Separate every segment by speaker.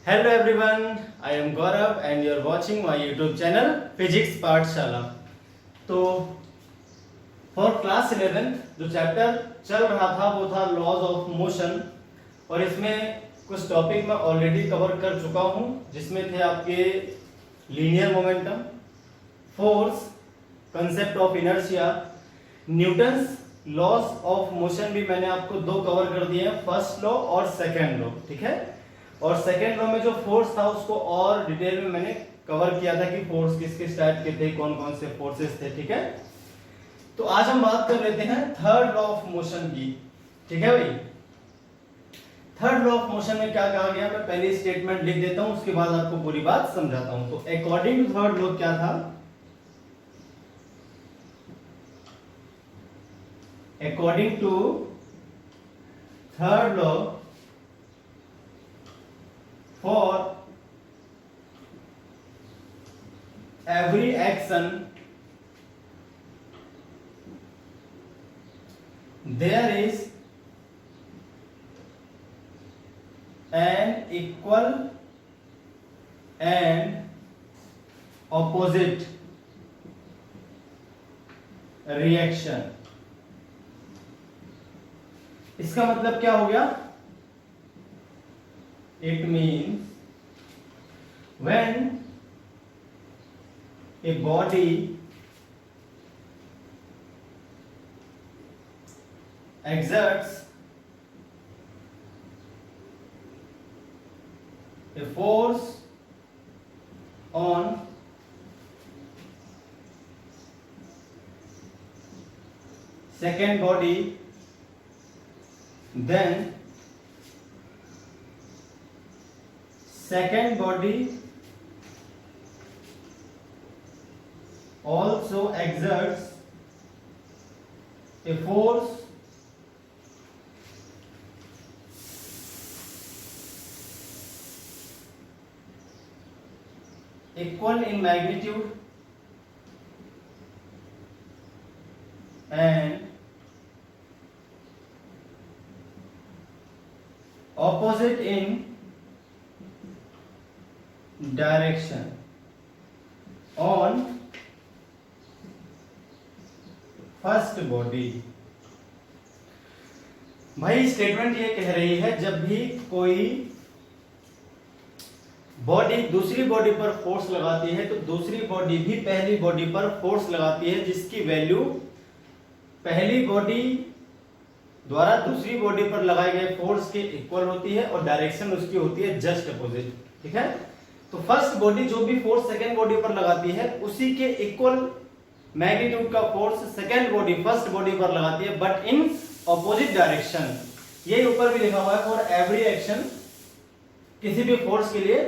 Speaker 1: Hello everyone, I am Gaurav and you are watching my YouTube channel Physics पाठशाला। तो for class 11 जो chapter चल रहा था वो था लॉज ऑफ मोशन और इसमें कुछ टॉपिक मैं ऑलरेडी कवर कर चुका हूं जिसमें थे आपके linear momentum, force, concept of inertia, Newton's laws of motion भी मैंने आपको दो कवर कर दिए हैं, फर्स्ट लॉ और सेकेंड लॉ। ठीक है, और सेकेंड लॉ में जो फोर्स था उसको और डिटेल में मैंने कवर किया था कि फोर्स किस किस टाइप के थे, कौन कौन से फोर्सेस थे। ठीक है, तो आज हम बात कर लेते हैं थर्ड लॉ ऑफ मोशन की। ठीक है भाई, थर्ड लॉ ऑफ मोशन में क्या कहा गया, मैं पहले स्टेटमेंट लिख देता हूं, उसके बाद आपको पूरी बात समझाता हूं। तो अकॉर्डिंग टू थर्ड लॉ क्या था, according to third law for every action there is an equal and opposite reaction। इसका मतलब क्या हो गया, it means when a body exerts a force on second body, then second body also exerts a force equal in magnitude and opposite in direction on first body. भाई statement ये कह रही है जब भी कोई बॉडी दूसरी बॉडी पर फोर्स लगाती है तो दूसरी बॉडी भी पहली बॉडी पर फोर्स लगाती है जिसकी वैल्यू पहली बॉडी द्वारा दूसरी बॉडी पर लगाए गए फोर्स के इक्वल होती है और डायरेक्शन उसकी होती है जस्ट अपोजिट। ठीक है, तो फर्स्ट बॉडी जो भी फोर्स सेकेंड बॉडी पर लगाती है उसी के इक्वल मैग्नीट्यूड का force second body first body पर लगाती है बट इन ऑपोजिट डायरेक्शन। ये ऊपर भी लिखा हुआ है, फॉर एवरी एक्शन, किसी भी फोर्स के लिए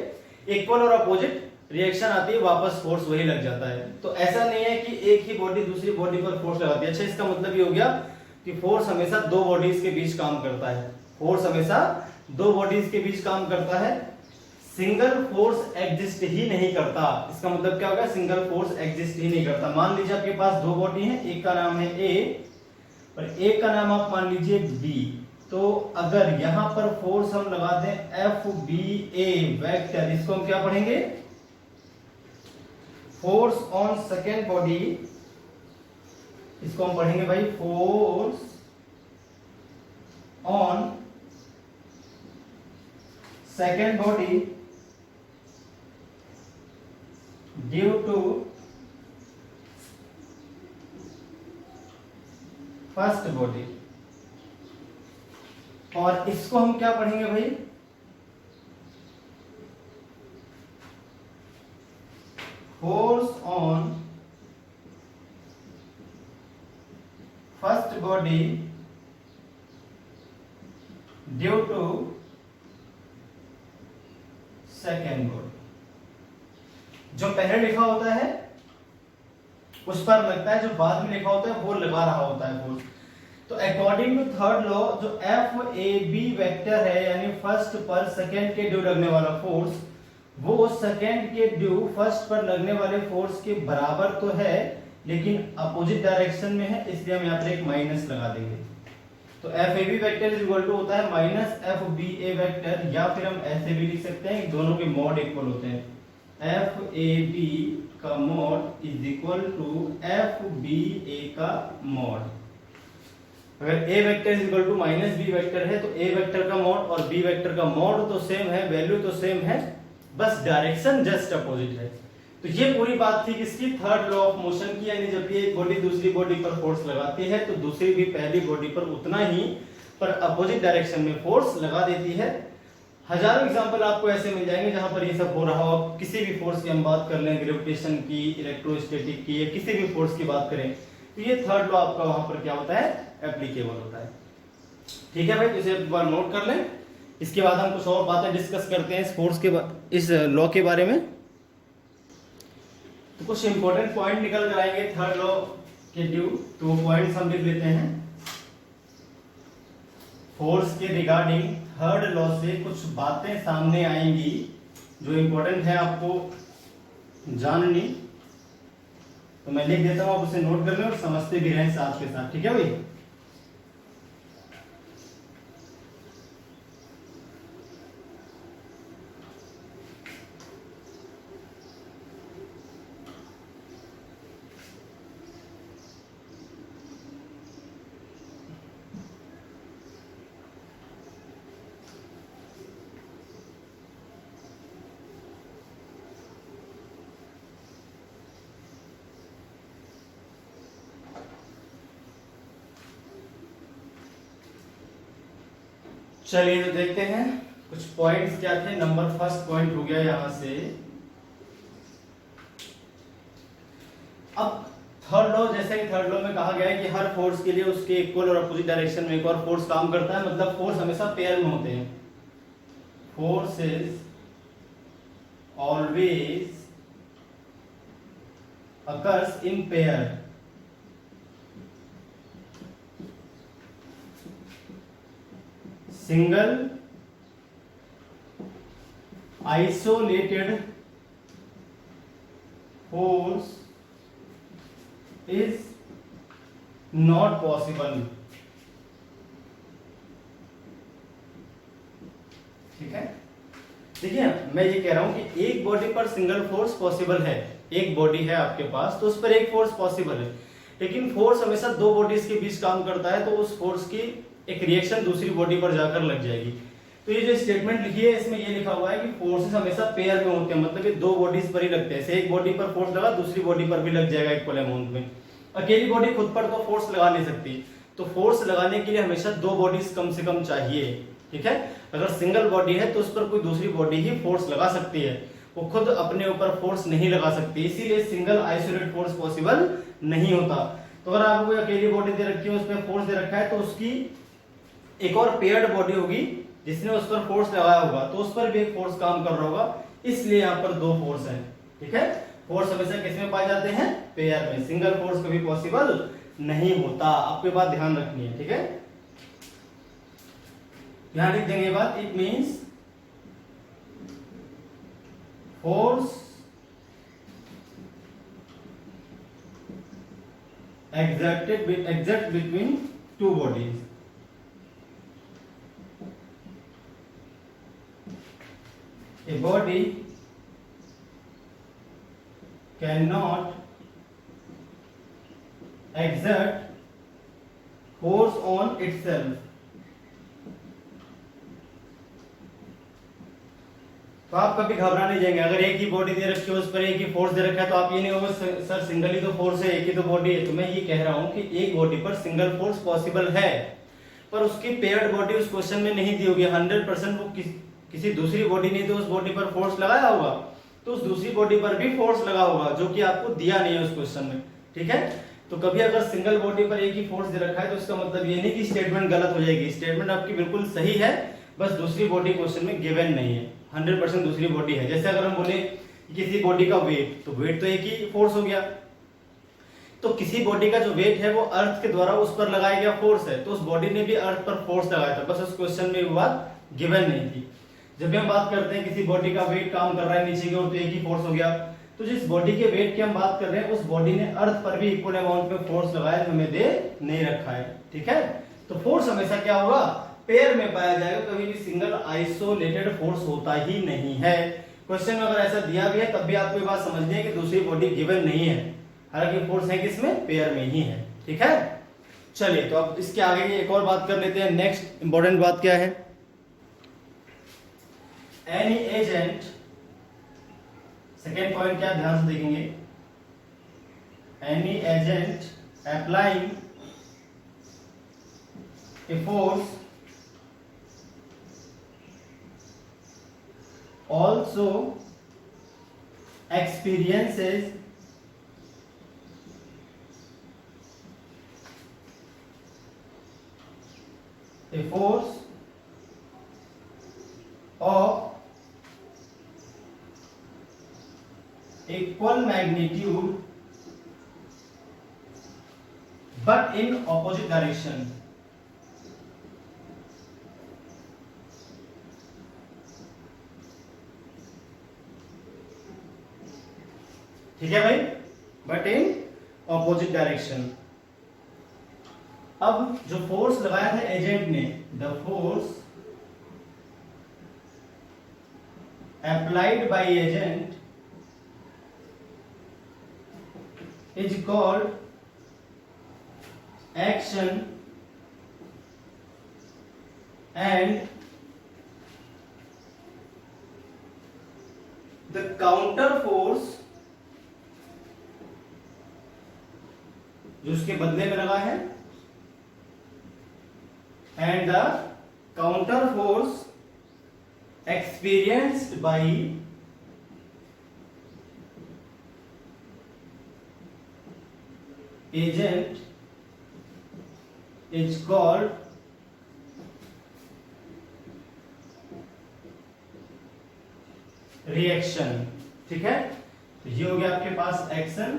Speaker 1: इक्वल और अपोजिट रिएक्शन आती है, वापस फोर्स वही लग जाता है। तो ऐसा नहीं है कि एक ही बॉडी दूसरी बॉडी पर फोर्स लगाती है। अच्छा, इसका मतलब ये हो गया कि फोर्स हमेशा दो बॉडीज के बीच काम करता है, फोर्स हमेशा दो बॉडीज के बीच काम करता है, सिंगल फोर्स एग्जिस्ट ही नहीं करता। इसका मतलब क्या होगा, सिंगल फोर्स एग्जिस्ट ही नहीं करता। मान लीजिए आपके पास दो बॉडी है, एक का नाम है ए और एक का नाम आप मान लीजिए बी। तो अगर यहां पर फोर्स हम लगा दें एफ बी ए वेक्टर, इसको हम क्या पढ़ेंगे, फोर्स ऑन सेकेंड बॉडी, इसको हम पढ़ेंगे भाई force on second body due to first body. और इसको हम क्या पढ़ेंगे भाई, force on first body due to second body. जो पहले लिखा होता है उस पर लगता है, जो बाद में लिखा होता है वो लगा रहा होता है फोर्स। तो अकॉर्डिंग टू थर्ड लॉ जो एफ ए बी वेक्टर है यानी फर्स्ट पर सेकेंड के ड्यू लगने वाला फोर्स, वो सेकेंड के ड्यू फर्स्ट पर लगने वाले फोर्स के बराबर तो है लेकिन अपोजिट डायरेक्शन में है, इसलिए हम यहाँ पर एक माइनस लगा देंगे। तो F A B vector is equal to होता है minus F B A vector, या फिर हम ऐसे भी लिख सकते हैं दोनों के मॉड इक्वल होते हैं। एफ ए बी का mod is equal to F B A का मॉड। अगर A vector is equal to minus B vector है तो ए वेक्टर का मॉड और बी वेक्टर का मॉड तो सेम है, वैल्यू तो सेम है, बस डायरेक्शन जस्ट अपोजिट है। तो ये पूरी बात थी किसकी, थर्ड लॉ ऑफ मोशन की, यानी जब भी एक बॉडी दूसरी बॉडी पर फोर्स लगाती है तो दूसरी भी पहली बॉडी पर उतना ही पर अपोजिट डायरेक्शन में फोर्स लगा देती है। हजारों एग्जांपल आपको ऐसे मिल जाएंगे जहां पर ये सब हो रहा हो। किसी भी फोर्स की हम बात कर लें, ग्रेविटेशन की, इलेक्ट्रोस्टैटिक की, या किसी भी फोर्स की बात करें, तो ये थर्ड लॉ आपका वहां पर क्या होता है, एप्लीकेबल होता है। ठीक है भाई, तो इसे एक बार नोट कर लें। इसके बाद हम कुछ और बातें डिस्कस करते हैं इस फोर्स के इस लॉ के बारे में। तो कुछ इंपॉर्टेंट पॉइंट निकल कर आएंगे थर्ड लॉ के ड्यू, तो वो पॉइंट्स हम लिख लेते हैं। फोर्स के रिगार्डिंग थर्ड लॉ से कुछ बातें सामने आएंगी जो इंपॉर्टेंट है आपको जाननी, तो मैं लिख देता हूं, आप उसे नोट कर लें और समझते भी रहें साथ के साथ। ठीक है भाई, चलिए तो देखते हैं कुछ पॉइंट्स क्या थे। नंबर फर्स्ट पॉइंट हो गया यहां से। अब थर्ड लॉ, जैसे कि थर्ड लॉ में कहा गया है कि हर फोर्स के लिए उसके इक्वल और अपोजिट डायरेक्शन में एक और फोर्स काम करता है, मतलब फोर्स हमेशा पेयर में होते हैं। Forces always occurs in pair. Single isolated force is not possible. ठीक है, देखिए मैं ये कह रहा हूं कि एक बॉडी पर सिंगल फोर्स पॉसिबल है। एक बॉडी है आपके पास तो उस पर एक फोर्स पॉसिबल है, लेकिन फोर्स हमेशा दो बॉडीज के बीच काम करता है, तो उस फोर्स की एक रिएक्शन दूसरी बॉडी पर जाकर लग जाएगी। तो ये जो स्टेटमेंट लिखी है इसमें ये लिखा हुआ है कि फोर्सेस हमेशा पेयर में होते हैं, मतलब कि दो बॉडीज पर ही लगते हैं। एक बॉडी पर फोर्स लगा, दूसरी बॉडी पर भी लग जाएगा इक्वल अमाउंट में। अकेली बॉडी खुद पर तो फोर्स लगा नहीं सकती, तो फोर्स लगाने के लिए हमेशा दो बॉडीज कम से कम चाहिए। ठीक है, अगर सिंगल बॉडी है तो उस पर कोई दूसरी बॉडी ही फोर्स लगा सकती है, वो खुद अपने ऊपर फोर्स नहीं लगा सकती, इसीलिए सिंगल आइसोलेट फोर्स पॉसिबल नहीं होता। तो अगर आपको कोई अकेली बॉडी दे रखी है, उसमें फोर्स दे रखा है, तो उसकी एक और पेयर्ड बॉडी होगी जिसने उस पर फोर्स लगाया होगा, तो उस पर भी एक फोर्स काम कर रहा होगा, इसलिए यहाँ पर दो फोर्स हैं। ठीक है, फोर्स हमेशा किस में पाए जाते हैं, पेयर में। सिंगल फोर्स कभी पॉसिबल नहीं होता, आपको बात ध्यान रखनी है। ठीक है, यहां लिख देंगे बात, it means force exerted between two bodies a body cannot exert force on itself। तो आप कभी घबरा नहीं जाएंगे, अगर एक ही बॉडी दे रखी है उस पर एक ही फोर्स दे रखा है, तो आप ये नहीं होगा सर सिंगल ही तो फोर्स है, एक ही तो बॉडी है। तो मैं ये कह रहा हूं कि एक बॉडी पर सिंगल फोर्स पॉसिबल है, पर उसकी पेयर्ड बॉडी उस क्वेश्चन में नहीं दी होगी। 100% वो किसी दूसरी बॉडी ने तो उस बॉडी पर फोर्स लगाया होगा, तो उस दूसरी बॉडी पर भी फोर्स लगा होगा, जो कि आपको दिया नहीं है उस क्वेश्चन में। ठीक है, तो कभी अगर सिंगल बॉडी पर एक ही फोर्स दे रखा है तो इसका मतलब ये नहीं कि स्टेटमेंट गलत हो जाएगी। स्टेटमेंट आपकी बिल्कुल सही है, बस दूसरी बॉडी क्वेश्चन में गिवन नहीं है। 100% दूसरी बॉडी है। जैसे अगर हम बोले किसी बॉडी का वेट, तो वेट तो एक ही फोर्स हो गया, तो किसी बॉडी का जो वेट है वो अर्थ के द्वारा उस पर लगाया गया फोर्स है, तो उस बॉडी ने भी अर्थ पर फोर्स लगाया था, बस उस क्वेश्चन में वो बात गिवन नहीं थी। जब भी हम बात करते हैं किसी बॉडी का वेट काम कर रहा है नीचे की ओर, तो एक ही फोर्स हो गया। तो जिस बॉडी के वेट की हम बात कर रहे हैं उस बॉडी ने अर्थ पर भी इक्वल अमाउंट में फोर्स लगाया, हमें दे नहीं रखा है। ठीक है, तो फोर्स हमेशा क्या होगा, पेयर में पाया जाएगा, कभी भी सिंगल आइसोलेटेड फोर्स होता ही नहीं है। क्वेश्चन में अगर ऐसा दिया भी है तब भी आपको ये बात समझनी है कि दूसरी बॉडी गिवन नहीं है, हालांकि फोर्स है किसमें, पेयर में ही है। ठीक है, चलिए तो अब इसके आगे एक और बात कर लेते हैं। नेक्स्ट इंपॉर्टेंट बात क्या है, एनी एजेंट, सेकेंड पॉइंट क्या ध्यान से देखेंगे, any agent applying a force also experiences a force of equal magnitude but in opposite direction। ठीक है भाई, बट इन ऑपोजिट डायरेक्शन। अब जो फोर्स लगाया था एजेंट ने, the force applied by agent is called action and the counter force जो उसके बदले में लगा है, and the counter force experienced by agent is called reaction. ठीक है, तो ये हो गया आपके पास एक्शन,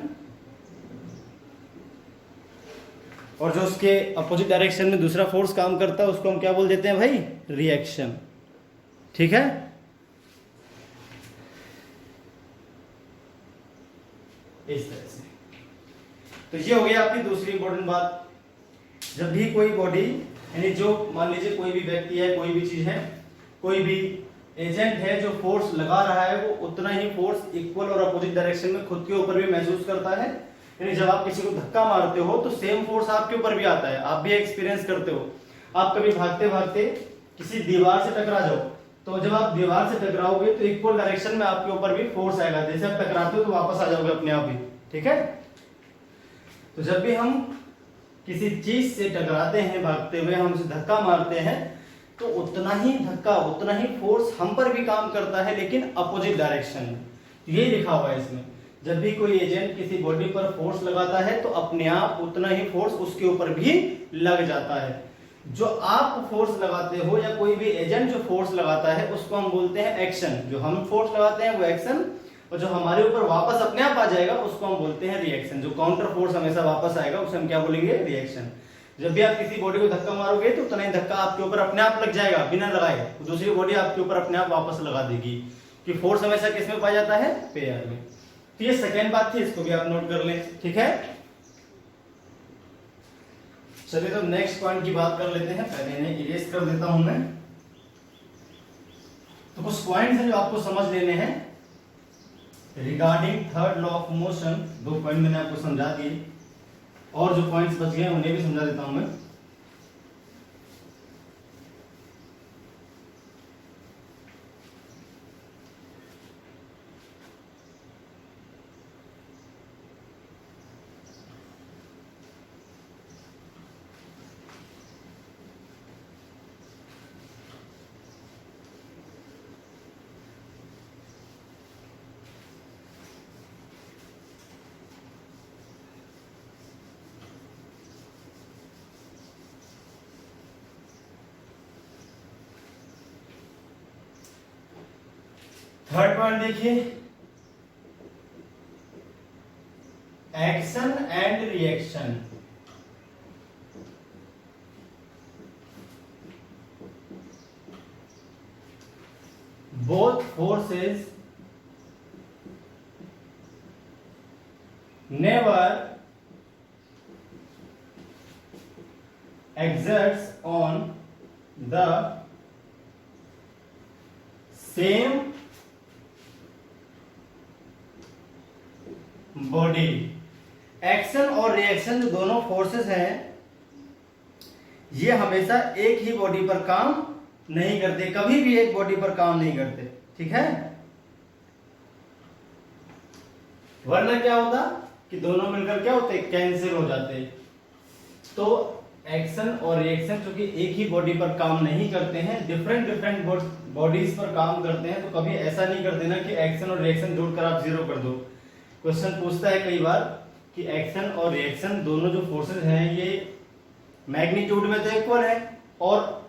Speaker 1: और जो उसके अपोजिट डायरेक्शन में दूसरा फोर्स काम करता है उसको हम क्या बोल देते हैं भाई, रिएक्शन। ठीक है, इस तरह से। तो ये हो गया आपकी दूसरी इंपॉर्टेंट बात। जब भी कोई बॉडी, यानी जो मान लीजिए कोई भी व्यक्ति है, कोई भी चीज है, कोई भी एजेंट है जो फोर्स लगा रहा है, वो उतना ही फोर्स इक्वल और अपोजिट डायरेक्शन में खुद के ऊपर भी महसूस करता है। यानी जब आप किसी को धक्का मारते हो तो सेम फोर्स आपके ऊपर भी आता है, आप भी एक्सपीरियंस करते हो। आप कभी भागते भागते किसी दीवार से टकरा जाओ, तो जब आप दीवार से टकराओगे तो इक्वल डायरेक्शन में आपके ऊपर भी फोर्स आएगा, जैसे आप टकराते हो तो वापस आ जाओगे अपने आप ही। ठीक है, तो जब भी हम किसी चीज से टकराते हैं भागते हुए, हम उसे धक्का मारते हैं, तो उतना ही धक्का, उतना ही फोर्स हम पर भी काम करता है, लेकिन अपोजिट डायरेक्शन में। ये लिखा हुआ है इसमें, जब भी कोई एजेंट किसी बॉडी पर फोर्स लगाता है तो अपने आप उतना ही फोर्स उसके ऊपर भी लग जाता है। जो आप फोर्स लगाते हो या कोई भी एजेंट जो फोर्स लगाता है उसको हम बोलते हैं एक्शन। जो हम फोर्स लगाते हैं वो एक्शन, और जो हमारे ऊपर वापस अपने आप आ जाएगा उसको हम बोलते हैं रिएक्शन। जो काउंटर फोर्स हमेशा वापस आएगा उसे हम क्या बोलेंगे, रिएक्शन। जब भी आप किसी बॉडी को धक्का मारोगे तो उतना ही धक्का आपके ऊपर अपने आप लग जाएगा बिना लगाए, तो दूसरी बॉडी आपके ऊपर अपने आप वापस लगा देगी। कि फोर्स हमेशा किस में पाया जाता है, पेयर में। तो ये सेकेंड बात थी, इसको भी आप नोट कर लें। ठीक है, चलिए तो नेक्स्ट पॉइंट की बात कर लेते हैं। पहले इन्हें इरेज कर देता हूं मैं। तो कुछ पॉइंट्स हैं जो आपको समझ लेने हैं regarding third law of motion. 2 point मैंने आपको समझा दिए, और जो पॉइंट्स बच गए उन्हें भी समझा देता हूं मैं। थर्ड पॉइंट देखिए, action and reaction. Both forces never exerts on the same body। Action और रिएक्शन जो दोनों फोर्सेस हैं ये हमेशा एक ही बॉडी पर काम नहीं करते, कभी भी एक बॉडी पर काम नहीं करते, ठीक है। वरना क्या होता कि दोनों मिलकर क्या होते, कैंसिल हो जाते। तो एक्शन और रिएक्शन चूंकि एक ही बॉडी पर काम नहीं करते हैं, डिफरेंट बॉडीज पर काम करते हैं, तो कभी ऐसा नहीं कर देना कि एक्शन और रिएक्शन जोड़कर आप जीरो कर दो। क्वेश्चन पूछता है कई बार कि एक्शन और रिएक्शन दोनों जो फोर्सेस हैं ये मैग्नीट्यूड में तो इक्वल है और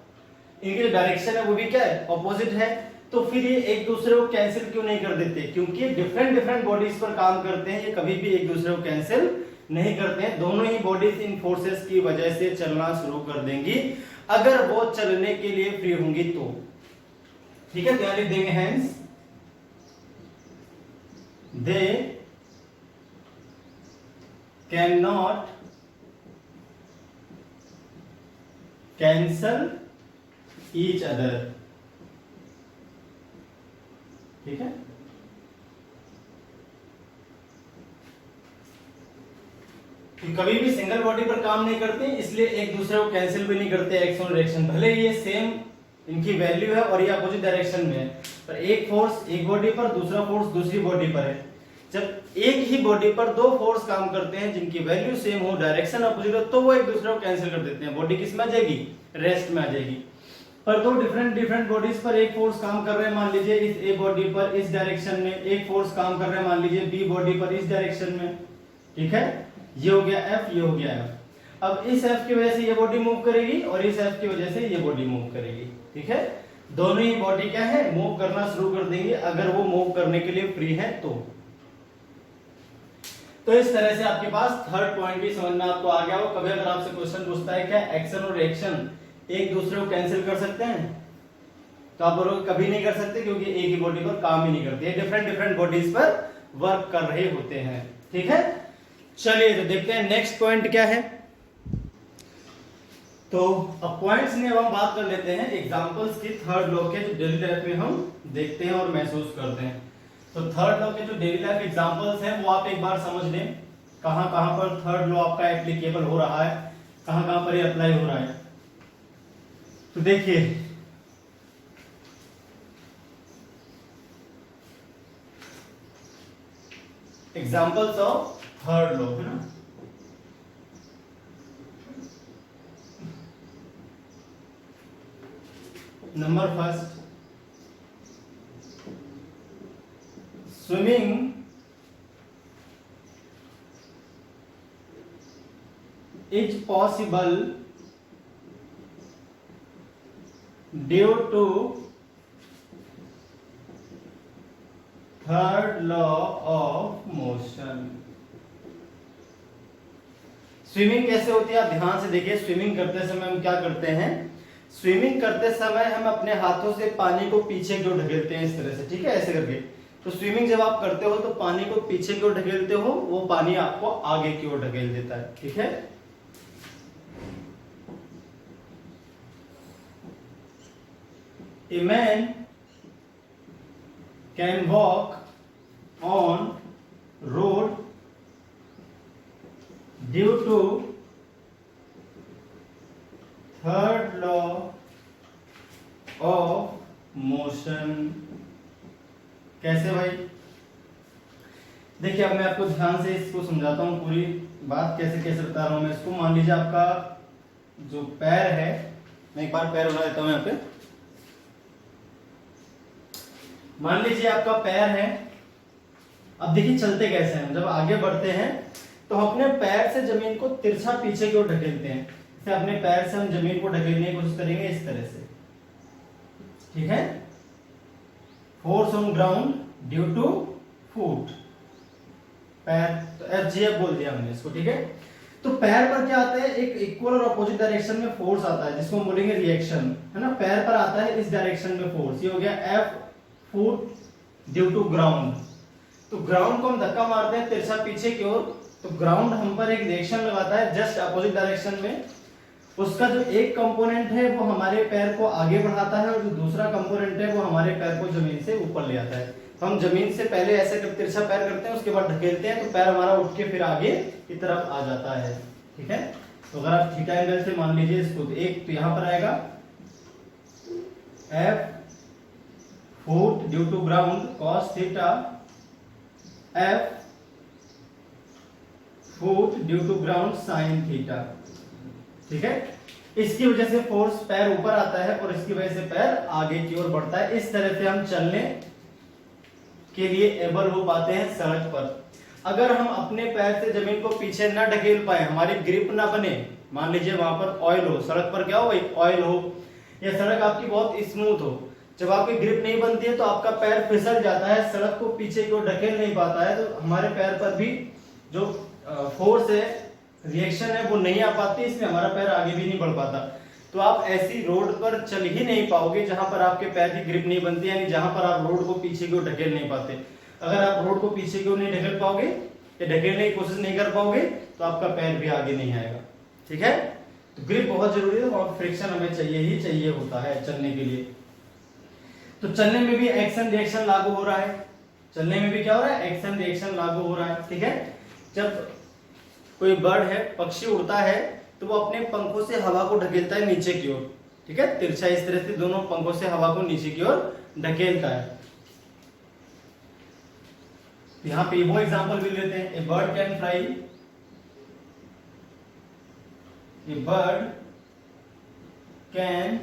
Speaker 1: इनकी जो डायरेक्शन है वो भी क्या है, ऑपोजिट है, तो फिर ये एक दूसरे को कैंसिल क्यों नहीं कर देते? क्योंकि डिफरेंट बॉडीज पर काम करते हैं, ये कभी भी एक दूसरे को कैंसिल नहीं करते हैं। दोनों ही बॉडीज इन फोर्सेस की वजह से चलना शुरू कर देंगी अगर वो चलने के लिए फ्री होंगी तो, ठीक है। तो लिख देंगे hence they can not cancel each other, ठीक है। तो कभी भी सिंगल बॉडी पर काम नहीं करते, इसलिए एक दूसरे को कैंसिल भी नहीं करते एक्शन और रिएक्शन, भले ये सेम इनकी वैल्यू है और ये अपोजिट डायरेक्शन में है, पर एक फोर्स एक बॉडी पर, दूसरा फोर्स दूसरी बॉडी पर है। जब एक ही बॉडी पर दो फोर्स काम करते हैं जिनकी वैल्यू सेम हो, डायरेक्शन अपोजिट हो, तो वो एक दूसरे को कैंसिल कर देते हैं, बॉडी किस में आ जाएगी, रेस्ट में आ जाएगी। पर दो डिफरेंट बॉडीज पर एक फोर्स काम कर रहे हैं, मान लीजिए इस ए बॉडी पर इस डायरेक्शन में, एक फोर्स काम कर रहे हैं मान लीजिए बी बॉडी पर इस डायरेक्शन में, ठीक है। ये हो गया एफ, ये हो गया एफ। अब इस एफ की वजह से ये बॉडी मूव करेगी और इस एफ की वजह से ये बॉडी मूव करेगी, ठीक है। दोनों ही बॉडी क्या है, मूव करना शुरू कर देंगे अगर वो मूव करने के लिए फ्री है तो इस तरह से आपके पास थर्ड पॉइंट भी समझ में आपको आ गया हो। कभी अगर आपसे क्वेश्चन पूछता है क्या एक्शन और रिएक्शन एक दूसरे को कैंसिल कर सकते हैं, तो आप बोलोगे कभी नहीं कर सकते, क्योंकि एक ही बॉडी पर काम ही नहीं करते, डिफरेंट बॉडीज पर वर्क कर रहे होते हैं, ठीक है। चलिए तो देखते हैं नेक्स्ट पॉइंट क्या है। तो अब पॉइंट्स में अब हम बात कर लेते हैं एग्जांपल्स की थर्ड लॉ के, जो डेली लाइफ में हम देखते हैं और महसूस करते हैं। तो थर्ड लॉ के जो डेली लाइफ एग्जांपल्स हैं वो आप एक बार समझ लें, कहां कहां पर थर्ड लॉ आपका एप्लीकेबल हो रहा है, कहां कहां पर ये अप्लाई हो रहा है। तो देखिए एग्जांपल्स ऑफ थर्ड लॉ, है ना। Number first, swimming is possible due to third law of motion। Swimming कैसे होती है आप ध्यान से देखिए। स्विमिंग करते समय हम क्या करते हैं, स्विमिंग करते समय हम अपने हाथों से पानी को पीछे की ओर ढकेलते हैं, इस तरह से, ठीक है, ऐसे करके। तो स्विमिंग जब आप करते हो तो पानी को पीछे की ओर ढकेलते हो, वो पानी आपको आगे की ओर ढकेल देता है, ठीक है। A man can walk on road due to third law of motion। कैसे भाई? देखिए अब मैं आपको ध्यान से इसको समझाता हूँ, पूरी बात कैसे कैसे बता रहा हूँ मैं इसको। मान लीजिए आपका जो पैर है, मैं एक बार पैर बना देता हूँ यहाँ पे। मान लीजिए आपका पैर है, अब देखिए चलते कैसे हैं। जब आगे बढ़ते हैं तो अपने पैर से जमीन को तिरछा पीछे की ओर ढकेलते हैं। जैसे अपने पैर से हम जमीन को ढकेलने की कोशिश करेंगे इस तरह से, ठीक है। Force on ground due to foot, पैर, तो एफजीएफ बोल दिया हमने इसको, ठीक है। तो पैर पर क्या आता है, एक इक्वल और अपोजिट डायरेक्शन में फोर्स आता है, जिसको हम बोलेंगे रिएक्शन, है ना। पैर पर आता है इस डायरेक्शन में फोर्स, ये हो गया F foot due to ground. तो ग्राउंड को हम धक्का मारते हैं तिरछा पीछे की ओर, तो ग्राउंड हम पर एक रिएक्शन लगाता है जस्ट अपोजिट डायरेक्शन में, उसका जो एक कंपोनेंट है वो हमारे पैर को आगे बढ़ाता है और जो दूसरा कंपोनेंट है वो हमारे पैर को जमीन से ऊपर ले आता है। तो हम जमीन से पहले ऐसे तिरछा पैर करते हैं, उसके बाद ढकेलते हैं तो पैर हमारा उठ के फिर आगे की तरफ आ जाता है। ठीक है, तो अगर आप थीटा एंगल से मान लीजिए इसको, तो एक तो यहां पर आएगा F foot due to ground cos theta, F foot due to ground sin theta. ठीक है, इसकी वजह से फोर्स पैर ऊपर आता है और इसकी वजह से पैर आगे की ओर बढ़ता है। इस तरह से हम चलने के लिए एबल हो पाते हैं सड़क पर। अगर हम अपने पैर से जमीन को पीछे ना ढकेल पाए, हमारी ग्रिप ना बने, मान लीजिए वहां पर ऑयल हो, सड़क पर क्या हो भाई, ऑयल हो, या सड़क आपकी बहुत स्मूथ हो, जब आपकी ग्रिप नहीं बनती है तो आपका पैर फिसल जाता है, सड़क को पीछे की ओर ढकेल नहीं पाता है, तो हमारे पैर पर भी जो फोर्स है, रिएक्शन है, वो नहीं आ पाती, इसमें हमारा पैर आगे भी नहीं बढ़ पाता। तो आप ऐसी रोड पर चल ही नहीं पाओगे जहां पर आपके पैर की ग्रिप नहीं बनती, यानी जहां पर आप रोड को पीछे की ओर ढकेल नहीं पाते। अगर आप रोड को पीछे की ओर नहीं ढकेल पाओगे या ढकेलने की कोशिश नहीं कर पाओगे तो आपका पैर भी आगे नहीं आएगा। ठीक है, तो ग्रिप बहुत जरूरी है और फ्रिक्शन हमें चाहिए ही चाहिए होता है चलने के लिए। तो चलने में भी एक्शन रिएक्शन लागू हो रहा है, चलने में भी क्या हो रहा है, एक्शन रिएक्शन लागू हो रहा है। ठीक है, जब कोई बर्ड है, पक्षी उड़ता है तो वो अपने पंखों से हवा को ढकेलता है नीचे की ओर। ठीक है, तिरछा इस तरह से दोनों पंखों से हवा को नीचे की ओर ढकेलता है। यहां पे वो एग्जांपल भी लेते हैं, a bird can fly, a bird can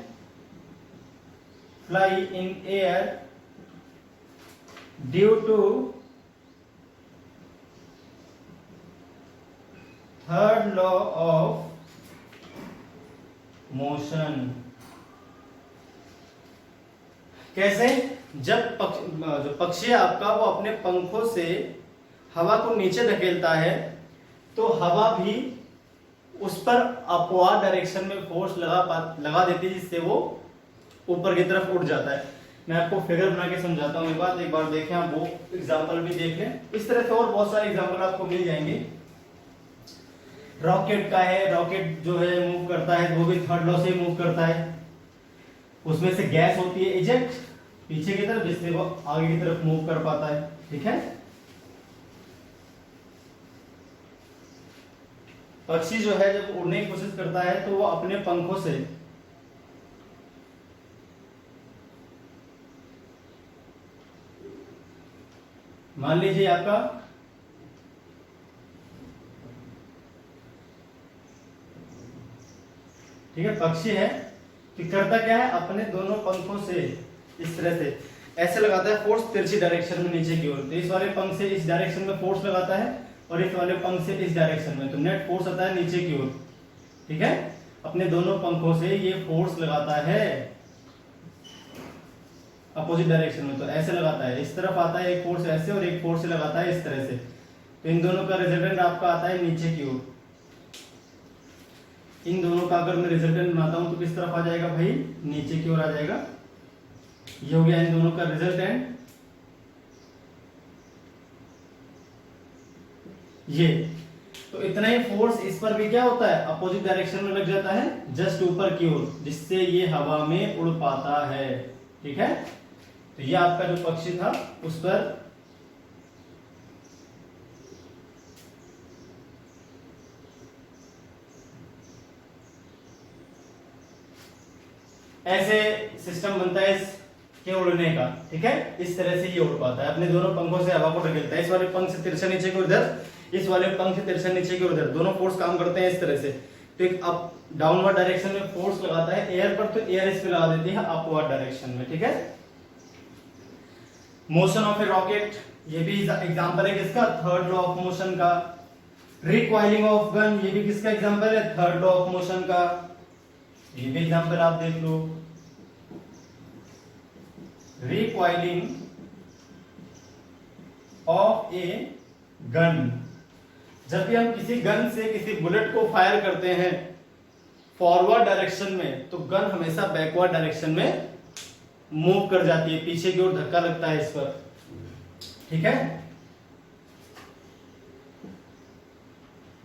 Speaker 1: fly in air due to third law of motion. कैसे, जब जो पक्षी है आपका वो अपने पंखों से हवा को नीचे ढकेलता है तो हवा भी उस पर अपवार्ड डायरेक्शन में फोर्स लगा देती है, जिससे वो ऊपर की तरफ उड़ जाता है। मैं आपको फिगर बना के समझाता हूँ, एक बार देखें, आप वो एग्जांपल भी देख लें। इस तरह से और बहुत सारे एग्जांपल आपको मिल जाएंगे। रॉकेट का है, रॉकेट जो है मूव करता है वो भी थर्ड लॉ से मूव करता है। उसमें से गैस होती है इजेक्ट पीछे की तरफ, जिससे वो आगे की तरफ मूव कर पाता है। ठीक है, पक्षी जो है जब उड़ने की कोशिश करता है तो वो अपने पंखों से मान लीजिए आपका ठीक है पक्षी है, तो करता क्या है, अपने दोनों पंखों से इस तरह से ऐसे लगाता है फोर्स तिरछी डायरेक्शन में नीचे की ओर। तो इस वाले पंख से इस डायरेक्शन में फोर्स लगाता है और इस वाले पंख से इस डायरेक्शन में, तो नेट फोर्स आता है नीचे की ओर। ठीक है, अपने दोनों पंखों से ये फोर्स लगाता है अपोजिट डायरेक्शन में, तो ऐसे लगाता है, इस तरफ आता है एक फोर्स ऐसे और एक फोर्स से लगाता है इस तरह से। तो इन दोनों का रिजल्टेंट आपका आता है नीचे की ओर। इन दोनों का अगर मैं रिजल्टेंट बनाता हूं तो किस तरफ आ जाएगा भाई, नीचे की ओर आ जाएगा। ये हो गया इन दोनों का रिजल्टेंट। ये तो इतना ही फोर्स इस पर भी क्या होता है, अपोजिट डायरेक्शन में लग जाता है, जस्ट ऊपर की ओर, जिससे ये हवा में उड़ पाता है। ठीक है, तो ये आपका जो पक्षी था उस पर ऐसे सिस्टम बनता है इसके उड़ने का। ठीक है, इस तरह से ये उड़ पाता है, अपने दोनों पंखों से हवा को ढकेलता है। इस वाले पंख से तिरछा नीचे की ओर इधर, इस वाले पंख से तिरछा नीचे की ओर इधर, दोनों फोर्स काम करते हैं इस तरह से। तो एक अप डाउनवर्ड डायरेक्शन में फोर्स लगाता है एयर पर, तो एयर इस पे लगा देती है अपवर्ड डायरेक्शन में। ठीक है, मोशन ऑफ ए रॉकेट, ये भी एग्जांपल है किसका, थर्ड लॉ ऑफ मोशन का। रिकॉइलिंग ऑफ गन, ये भी किसका एग्जांपल है, थर्ड लॉ ऑफ मोशन का। ये भी एग्जांपल आप देख लो। रिकॉइलिंग ऑफ ए गन, जब भी हम किसी गन से किसी बुलेट को फायर करते हैं फॉरवर्ड डायरेक्शन में, तो गन हमेशा बैकवर्ड डायरेक्शन में मूव कर जाती है, पीछे की ओर धक्का लगता है इस पर। ठीक है,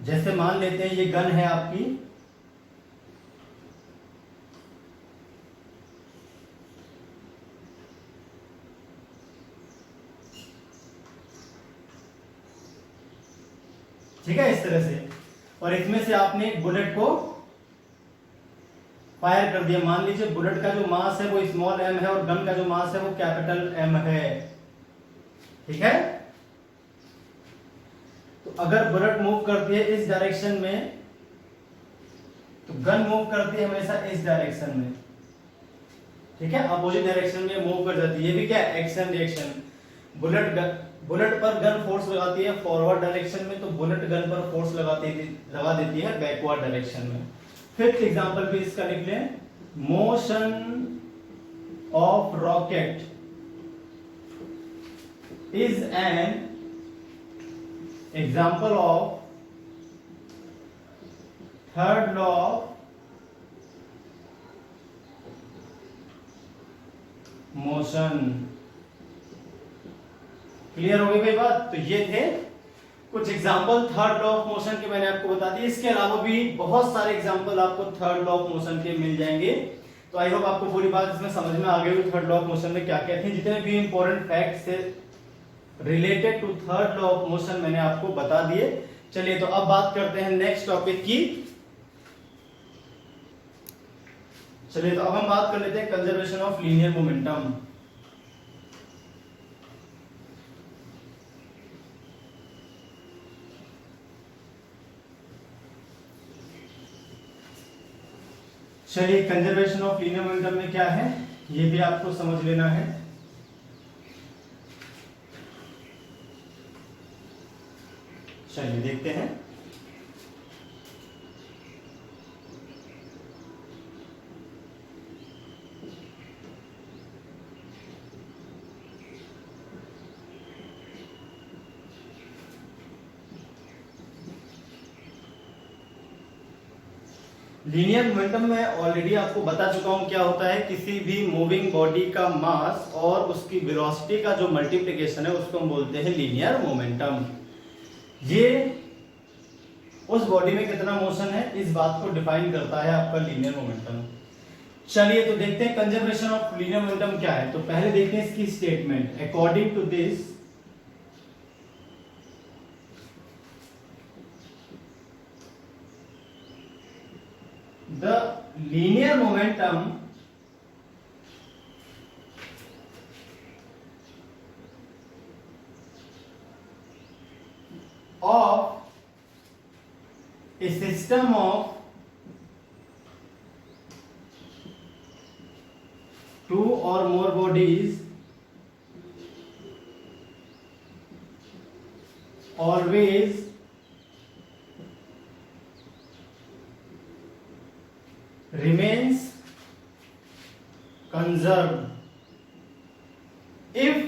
Speaker 1: जैसे मान लेते हैं ये गन है आपकी ठीक है, इस तरह से। और इसमें से आपने एक बुलेट को फायर कर दिया। मान लीजिए बुलेट का जो मास है वो स्मॉल m है और गन का जो मास है वो कैपिटल M है। ठीक है, तो अगर बुलेट मूव करती है इस डायरेक्शन में तो गन मूव करती है हमेशा इस डायरेक्शन में। ठीक है, अपोजिट डायरेक्शन में मूव कर जाती है। ये भी क्या है, एक्शन रिएक्शन। बुलेट पर गन फोर्स लगाती है फॉरवर्ड डायरेक्शन में, तो बुलेट गन पर फोर्स लगा देती है बैकवर्ड डायरेक्शन में। फिफ्थ एग्जांपल भी इसका लिख लें, motion of rocket is an example of third law of motion. Clear हो गई भाई बात? तो ये थे कुछ example third law of motion के, मैंने आपको बता दिए। इसके अलावा भी बहुत सारे एग्जाम्पल आपको थर्ड लॉ ऑफ मोशन के मिल जाएंगे। तो आई होप आपको पूरी बात इसमें समझ में आ गई होगी थर्ड लॉ ऑफ मोशन में क्या क्या थे। जितने भी इंपॉर्टेंट फैक्ट्स थे related to third law of motion मैंने आपको बता दिए। चलिए तो अब बात करते हैं नेक्स्ट टॉपिक की। चलिए तो अब हम बात कर लेते हैं कंजर्वेशन ऑफ लीनियर मोमेंटम। चलिए कंजर्वेशन ऑफ लीनियर मोमेंटम में क्या है ये भी आपको समझ लेना है। चलिए देखते हैं। लीनियर मोमेंटम में ऑलरेडी आपको बता चुका हूं क्या होता है। किसी भी मूविंग बॉडी का मास और उसकी वेलोसिटी का जो मल्टीप्लिकेशन है उसको हम बोलते हैं लीनियर मोमेंटम। ये उस बॉडी में कितना मोशन है इस बात को डिफाइन करता है आपका लीनियर मोमेंटम। चलिए तो देखते हैं कंजर्वेशन ऑफ लीनियर मोमेंटम क्या है। तो पहले देखते हैं इसकी statement. According to this the linear momentum of a system of two or more bodies always remains conserved if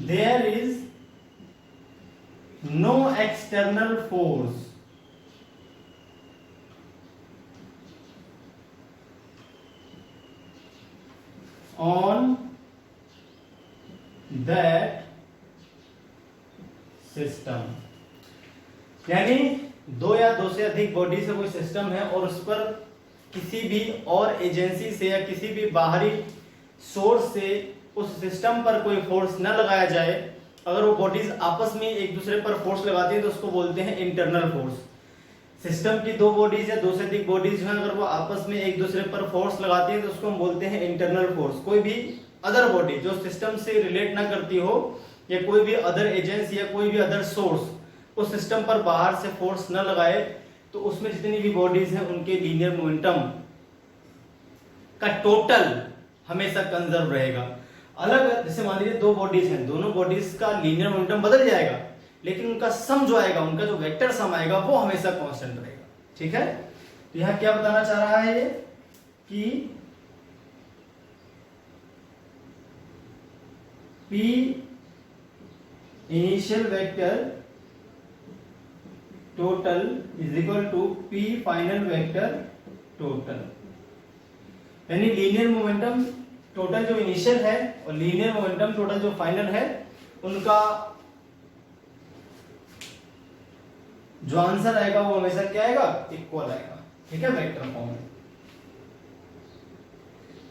Speaker 1: there is no external force on that system। यानी दो या दो से अधिक बॉडी से कोई सिस्टम है और उस पर किसी भी और एजेंसी से या किसी भी बाहरी सोर्स से उस सिस्टम पर कोई फोर्स न लगाया जाए। अगर वो बॉडीज आपस में एक दूसरे पर फोर्स लगाती हैं तो उसको बोलते हैं इंटरनल फोर्स। सिस्टम की दो बॉडीज या दो से अधिक बॉडीज हैं, अगर वो आपस में एक दूसरे पर फोर्स लगाती हैं तो उसको हम बोलते हैं इंटरनल फोर्स। कोई भी अदर बॉडी जो सिस्टम से रिलेट ना करती हो या कोई भी अदर एजेंसी या कोई भी अदर सोर्स उस सिस्टम पर बाहर से फोर्स न लगाए तो उसमें जितनी भी बॉडीज हैं उनके लीनियर मोमेंटम का टोटल हमेशा कंजर्व रहेगा। अलग जैसे मान लीजिए दो बॉडीज हैं, दोनों बॉडीज का लीनियर मोमेंटम बदल जाएगा लेकिन उनका सम जो आएगा, उनका जो वेक्टर सम आएगा वो हमेशा कांस्टेंट रहेगा। ठीक है, तो यहां क्या बताना चाह रहा है ये कि P initial vector total is equal to P final vector total. यानी लीनियर मोमेंटम टोटल जो इनिशियल है और लीनियर मोमेंटम टोटल जो फाइनल है उनका जो आंसर आएगा वो हमेशा क्या आएगा, इक्वल आएगा। ठीक है, वेक्टर फॉर्म में।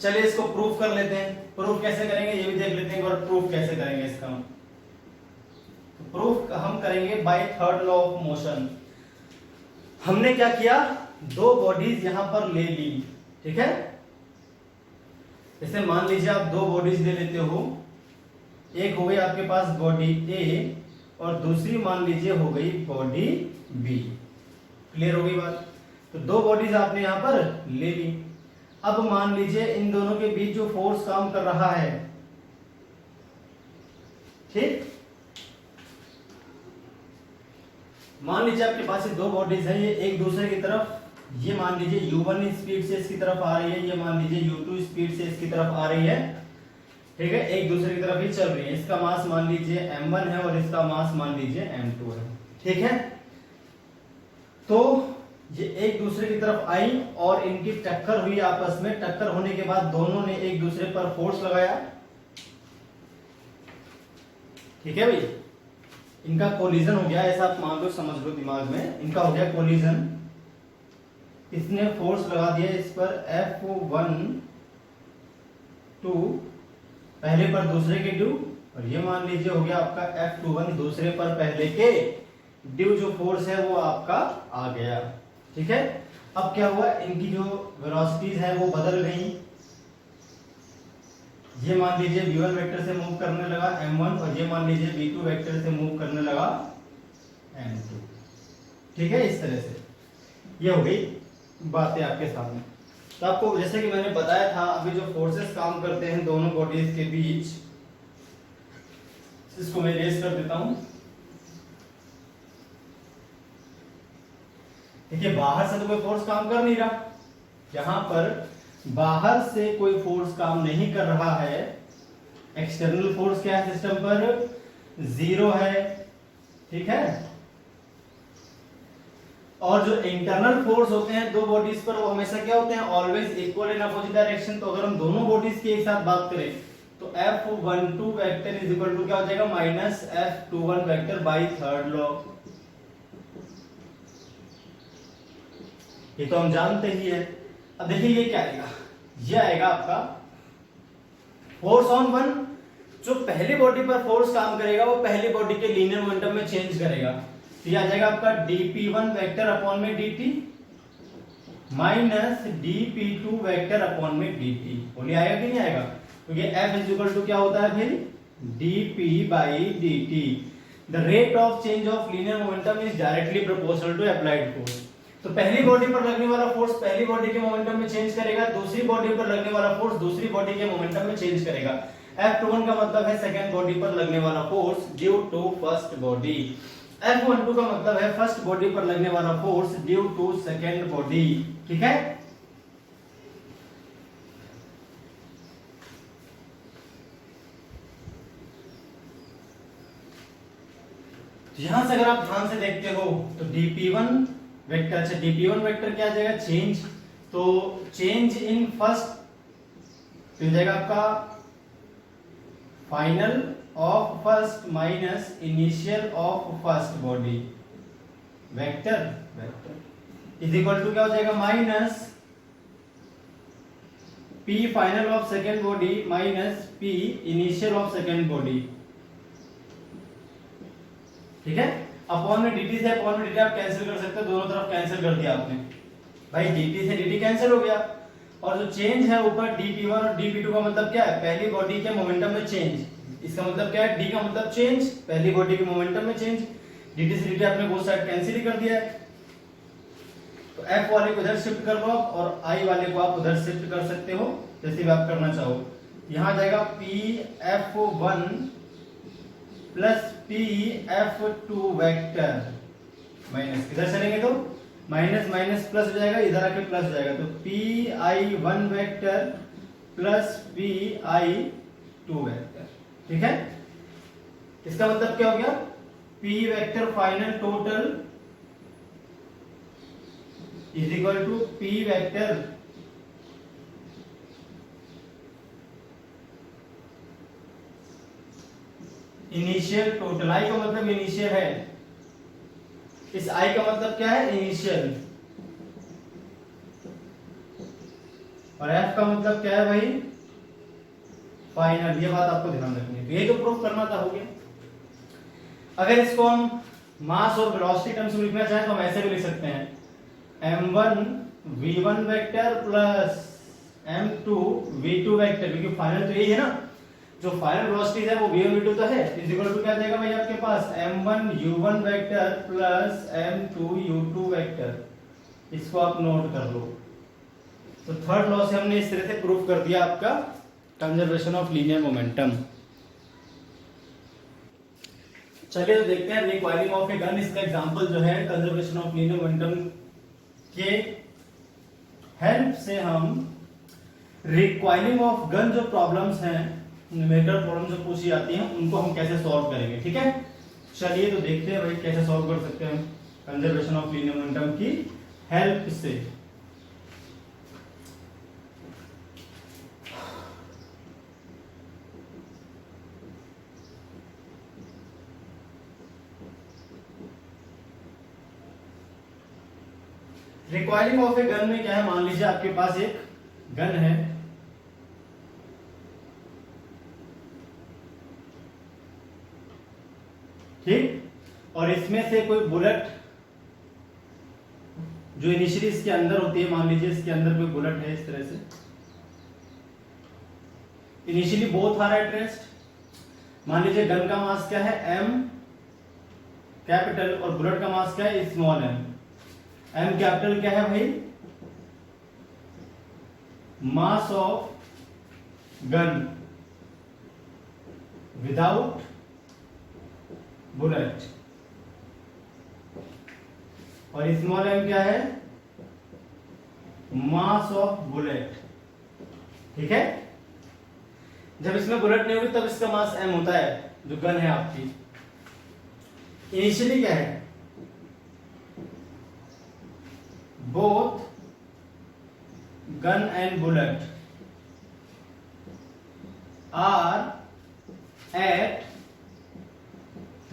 Speaker 1: चलिए इसको प्रूफ कर लेते हैं। प्रूफ कैसे करेंगे ये भी देख लेते हैं, और प्रूफ कैसे करेंगे इसका। तो प्रूफ हम करेंगे by third law of motion. हमने क्या किया, दो बॉडीज यहां पर ले ली, ठीक है। जैसे मान लीजिए आप दो बॉडीज ले लेते हो, एक हो गई आपके पास बॉडी ए और दूसरी मान लीजिए हो गई बॉडी बी। क्लियर हो गई बात। तो दो बॉडीज आपने यहां पर ले ली। अब मान लीजिए इन दोनों के बीच जो फोर्स काम कर रहा है, ठीक, मान लीजिए आपके पास ये दो बॉडीज हैं, ये एक दूसरे की तरफ, ये मान लीजिए u1 स्पीड से इसकी तरफ आ रही है, ये मान लीजिए u2 स्पीड से इसकी तरफ आ रही है, ठीक है, एक दूसरे की तरफ ही चल रही है। इसका मास मान लीजिए m1 है और इसका मास मान लीजिए m2 है, ठीक है। तो ये एक दूसरे की तरफ आई और इनकी टक्कर हुई आपस में। टक्कर होने के बाद दोनों ने एक दूसरे पर फोर्स लगाया, ठीक है भाई। इनका कोलिजन हो गया, ऐसा आप मान लो, समझ लो दिमाग में, इनका हो गया कोलिजन। इसने फोर्स लगा दिया इस पर F1 2 पहले पर दूसरे के ड्यू, और ये मान लीजिए हो गया आपका F21 दूसरे पर पहले के ड्यू। जो फोर्स है वो आपका आ गया, ठीक है। अब क्या हुआ, इनकी जो वेलोसिटीज है वो बदल गई। ये मान लीजिए v1 वेक्टर से मूव करने लगा m1 और ये मान लीजिए v2 वेक्टर से मूव करने लगा m2, ठीक है। इस तरह से ये हो गई बातें आपके सामने। तो आपको जैसे कि मैंने बताया था, अभी जो फोर्सेस काम करते हैं दोनों बॉडीज के बीच, इसको मैं रेस कर देता हूं। देखिए बाहर से तो कोई फोर्स काम कर नहीं रहा, यहां पर बाहर से कोई फोर्स काम नहीं कर रहा है। एक्सटर्नल फोर्स क्या है सिस्टम पर, 0 है, ठीक है। और जो इंटरनल फोर्स होते हैं दो बॉडीज पर, वो हमेशा क्या होते हैं, always equal in opposite direction. तो अगर हम दोनों बॉडीज की एक साथ बात करें तो F12 vector is equal to क्या हो जाएगा, minus F21 vector by third law. ये तो हम जानते ही है। अब देखिए ये क्या आएगा, ये आएगा आपका फोर्स ऑन वन। जो पहली बॉडी पर फोर्स काम करेगा वो पहली बॉडी के लीनियर मोमेंटम में चेंज करेगा। तो ये आ जाएगा आपका dp1 वेक्टर अपॉन में dt minus dp2 vector upon में dt। बोलिए आएगा कि नहीं आएगा, क्योंकि F इज इक्वल टू क्या होता है फिर, dp by dt। The rate of change of linear momentum is directly proportional to applied force. तो पहली बॉडी पर लगने वाला फोर्स पहली बॉडी के मोमेंटम में चेंज करेगा, दूसरी बॉडी पर लगने वाला फोर्स दूसरी बॉडी के मोमेंटम में चेंज करेगा। F21 का मतलब है सेकंड बॉडी पर लगने वाला force due to first body. F12 का मतलब है फर्स्ट बॉडी पर लगने वाला force due to second body, ठीक है। यहां से अगर आप ध्यान से देखते हो तो dp1 वेक्टर, अच्छा dp1 वेक्टर क्या आ जाएगा, चेंज। तो चेंज इन फर्स्ट हो जाएगा आपका final of first minus initial of first body vector is equal to क्या हो जाएगा, minus p final of second body minus p initial of second body, ठीक है। अपॉन में dt से अपॉन में dt आप कैंसिल कर सकते हो, दोनों तरफ कैंसिल कर दिया आपने भाई, dt से dt कैंसिल हो गया। और जो चेंज है ऊपर dp1 और dp2 का मतलब क्या है, पहली बॉडी के मोमेंटम में चेंज। इसका मतलब क्या है, d का मतलब चेंज, पहली बॉडी के मोमेंटम में चेंज। dt से dt आपने बोथ साइड कैंसिल ही कर दिया है। तो f वाले को इधर शिफ्ट कर लो और i वाले को आप उधर शिफ्ट कर सकते हो, जैसे भी आप करना चाहो। यहां आ जाएगा pf1 plus pf2 vector minus, इधर चलेंगे तो माइनस माइनस प्लस हो जाएगा, इधर आके प्लस हो जाएगा। तो pi1 vector plus pi2 vector, ठीक है। इसका मतलब क्या हो गया, p vector final total is equal to p vector initial total. i का मतलब इनिशियल है, इस i का मतलब क्या है, इनिशियल। और f का मतलब क्या है भाई, फाइनल। ये बात आपको ध्यान रखनी है। ये तो प्रूफ करना था, हो गया। अगर इसको हम मास और वेलोसिटी टर्म्स में लिखना चाहें तो हम ऐसे भी लिख सकते हैं m1 v1 vector plus m2 v2 vector, क्योंकि फाइनल तो यही है ना, जो फाइनल वेलोसिटी है वो v1 v2 तो है, इज इक्वल टू क्या आ जाएगा भाई आपके पास m1 u1 vector plus m2 u2 vector. इसको आप नोट कर लो। तो थर्ड लॉ से हमने इस तरह से प्रूफ कर दिया आपका कंजर्वेशन ऑफ लीनियर मोमेंटम। चलिए तो देखते हैं रिक्वायरिंग ऑफ ए गन, इसका एग्जांपल जो है कंजर्वेशन ऑफ लीनियर मोमेंटम के हेल्प से हम रिक्वायरिंग ऑफ गन जो प्रॉब्लम्स हैं, न्यूमेरिकल प्रॉब्लम जो पूछी जाती हैं, उनको हम कैसे सॉल्व करेंगे। ठीक है, चलिए तो देखते हैं भाई कैसे सॉल्व कर सकते हैं कंजर्वेशन ऑफ लीनियर मोमेंटम की हेल्प से। रिक्वायरिंग ऑफ ए गन में क्या है, मान लीजिए आपके पास एक गन है, ठीक, और इसमें से कोई बुलेट जो इनिशियली इसके अंदर होती है, मान लीजिए इसके अंदर कोई बुलेट है इस तरह से, initially both are at rest. मान लीजिए गन का मास क्या है m कैपिटल और बुलेट का मास क्या है स्मॉल m। m कैपिटल क्या है भाई, mass of gun without bullet, और स्मॉल m क्या है, मास ऑफ बुलेट। ठीक है, जब इसमें बुलेट नहीं होगी तब इसका मास m होता है, जो गन है आपकी। इनिशियली क्या है, both gun and bullet are at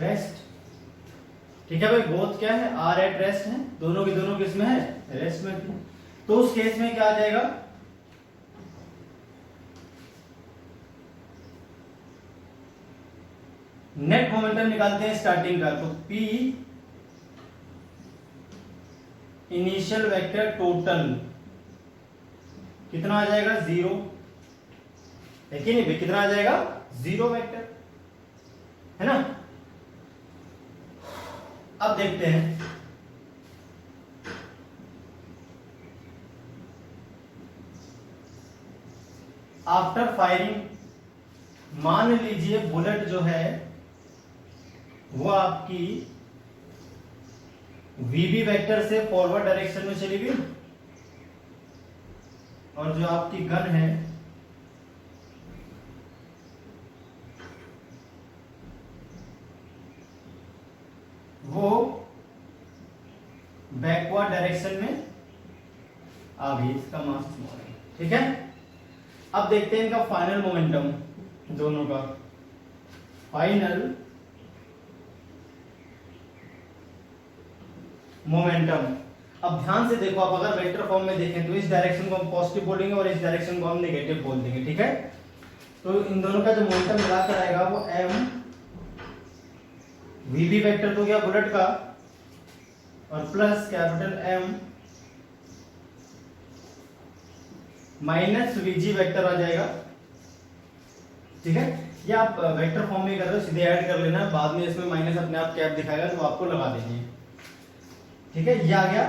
Speaker 1: rest. ठीक है भाई, बोथ क्या है, आर एट रेस्ट है, दोनों की दोनों किस में है, रेस्ट में थी। तो उस केस में क्या आ जाएगा, नेट मोमेंटम निकालते हैं स्टार्टिंग का, तो P इनिशियल वेक्टर टोटल कितना आ जाएगा, 0 है कि नहीं, कितना आ जाएगा, 0 वेक्टर है ना। अब देखते हैं आफ्टर फायरिंग, मान लीजिए बुलेट जो है वो आपकी वीबी वेक्टर से फॉरवर्ड डायरेक्शन में चली गई, और जो आपकी गन है वो बैकवर्ड डायरेक्शन में आ गई, इसका मास स्मॉल है। ठीक है, अब देखते हैं इनका फाइनल मोमेंटम, दोनों का फाइनल मोमेंटम। अब ध्यान से देखो, आप अगर वेक्टर फॉर्म में देखें तो इस डायरेक्शन को हम पॉजिटिव बोलेंगे और इस डायरेक्शन को हम नेगेटिव बोल देंगे। ठीक है, तो इन दोनों का जो मोमेंटम मिलाकर आएगा वो m वीबी वेक्टर तो गया बुलेट का, और plus capital M minus VG vector आ जाएगा। ठीक है, ये आप वेक्टर फॉर्म में कर रहे हो, सीधे ऐड कर लेना, बाद में इसमें माइनस अपने आप कैप दिखाएगा तो आपको लगा देनी है। ठीक है, ये आ गया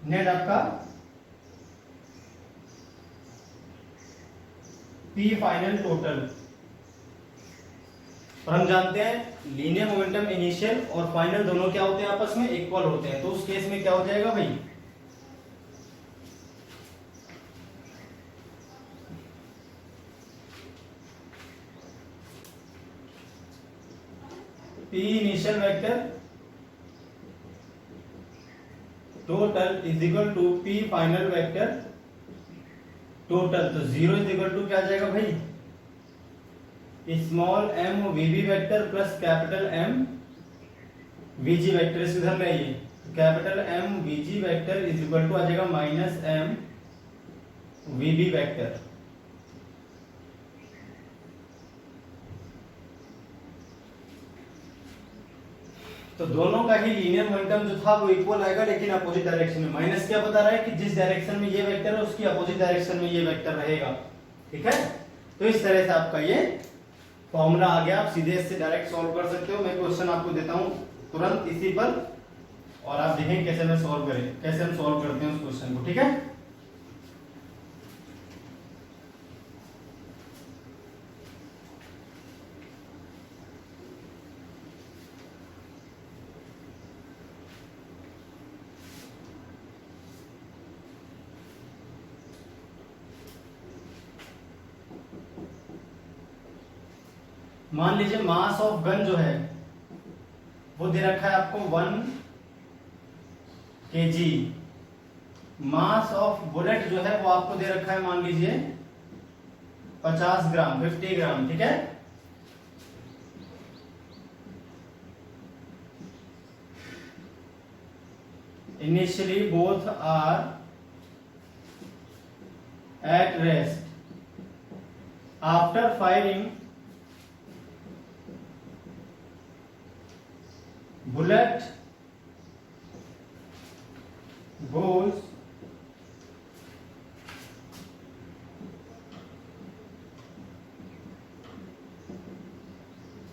Speaker 1: नेट आपका P फाइनल टोटल। और हम जानते हैं लीनियर मोमेंटम इनिशियल और फाइनल दोनों क्या होते हैं, आपस में इक्वल होते हैं, तो उस केस में क्या हो जाएगा भाई, P initial vector total is equal to P final vector total. तो 0 इज इक्वल टू क्या आ जाएगा भाई, small m VB vector plus capital M VG vector. इस इधर ले आइए, capital M VG vector is equal to आ जाएगा माइनस M वीबी वेक्टर। तो दोनों का ही लीनियर मोमेंटम जो था वो इक्वल आएगा, लेकिन अपोजिट डायरेक्शन में। माइनस क्या बता रहा है कि जिस डायरेक्शन में ये वेक्टर है उसकी अपोजिट डायरेक्शन में ये वेक्टर रहेगा। ठीक है, तो इस तरह से आपका ये फॉर्मूला आ गया। आप सीधे इससे डायरेक्ट सॉल्व कर सकते हो। मैं क्वेश्चन आपको देता हूं तुरंत इसी पर, और आप देखें कैसे हम सॉल्व करते हैं उस क्वेश्चन को। ठीक है, मान लीजिए मास ऑफ गन जो है वो दे रखा है आपको 1 kg। मास ऑफ बुलेट जो है वो आपको दे रखा है मान लीजिए 50 ग्राम 50 ग्राम। ठीक है, initially both are at rest, after firing bullet goes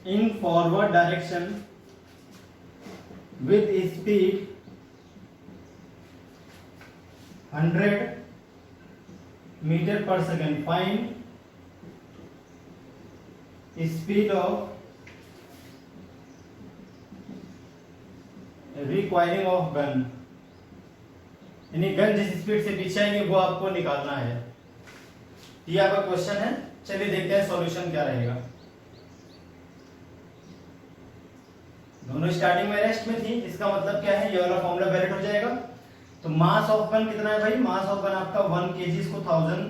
Speaker 1: in forward direction with speed 100 meter per second. Find speed of requiring of gun, यानी गन जिस स्पीड से पीछे आएंगे वो आपको निकालना है। ये आपका क्वेश्चन है। चलिए देखते हैं सॉल्यूशन क्या रहेगा। दोनों स्टार्टिंग में रेस्ट में थी, इसका मतलब क्या है, ये वाला फॉर्मूला वैलिड हो जाएगा। तो मास ऑफ गन कितना है भाई, मास ऑफ गन आपका 1 kg, इसको 1000,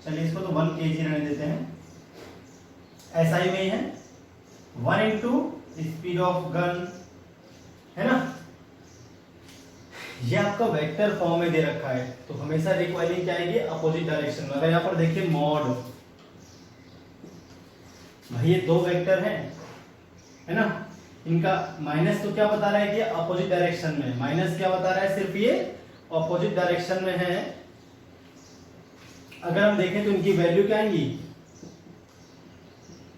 Speaker 1: चलिए इसको तो 1 kg रहने देते हैं, ऐसा ही में ही है। 1 इंटू स्पीड ऑफ गन है ना, ये आपका वेक्टर फॉर्म में दे रखा है, तो हमेशा रिक्वायरिंग क्या आएगी, अपोजिट डायरेक्शन में। अगर यहाँ पर देखिए मॉड, भाई ये दो वेक्टर हैं है ना, इनका माइनस तो क्या बता रहा है कि अपोजिट डायरेक्शन में, माइनस क्या बता रहा है, सिर्फ ये अपोजिट डायरेक्शन में है। अगर हम देखें तो इनकी वैल्यू क्या आएंगी,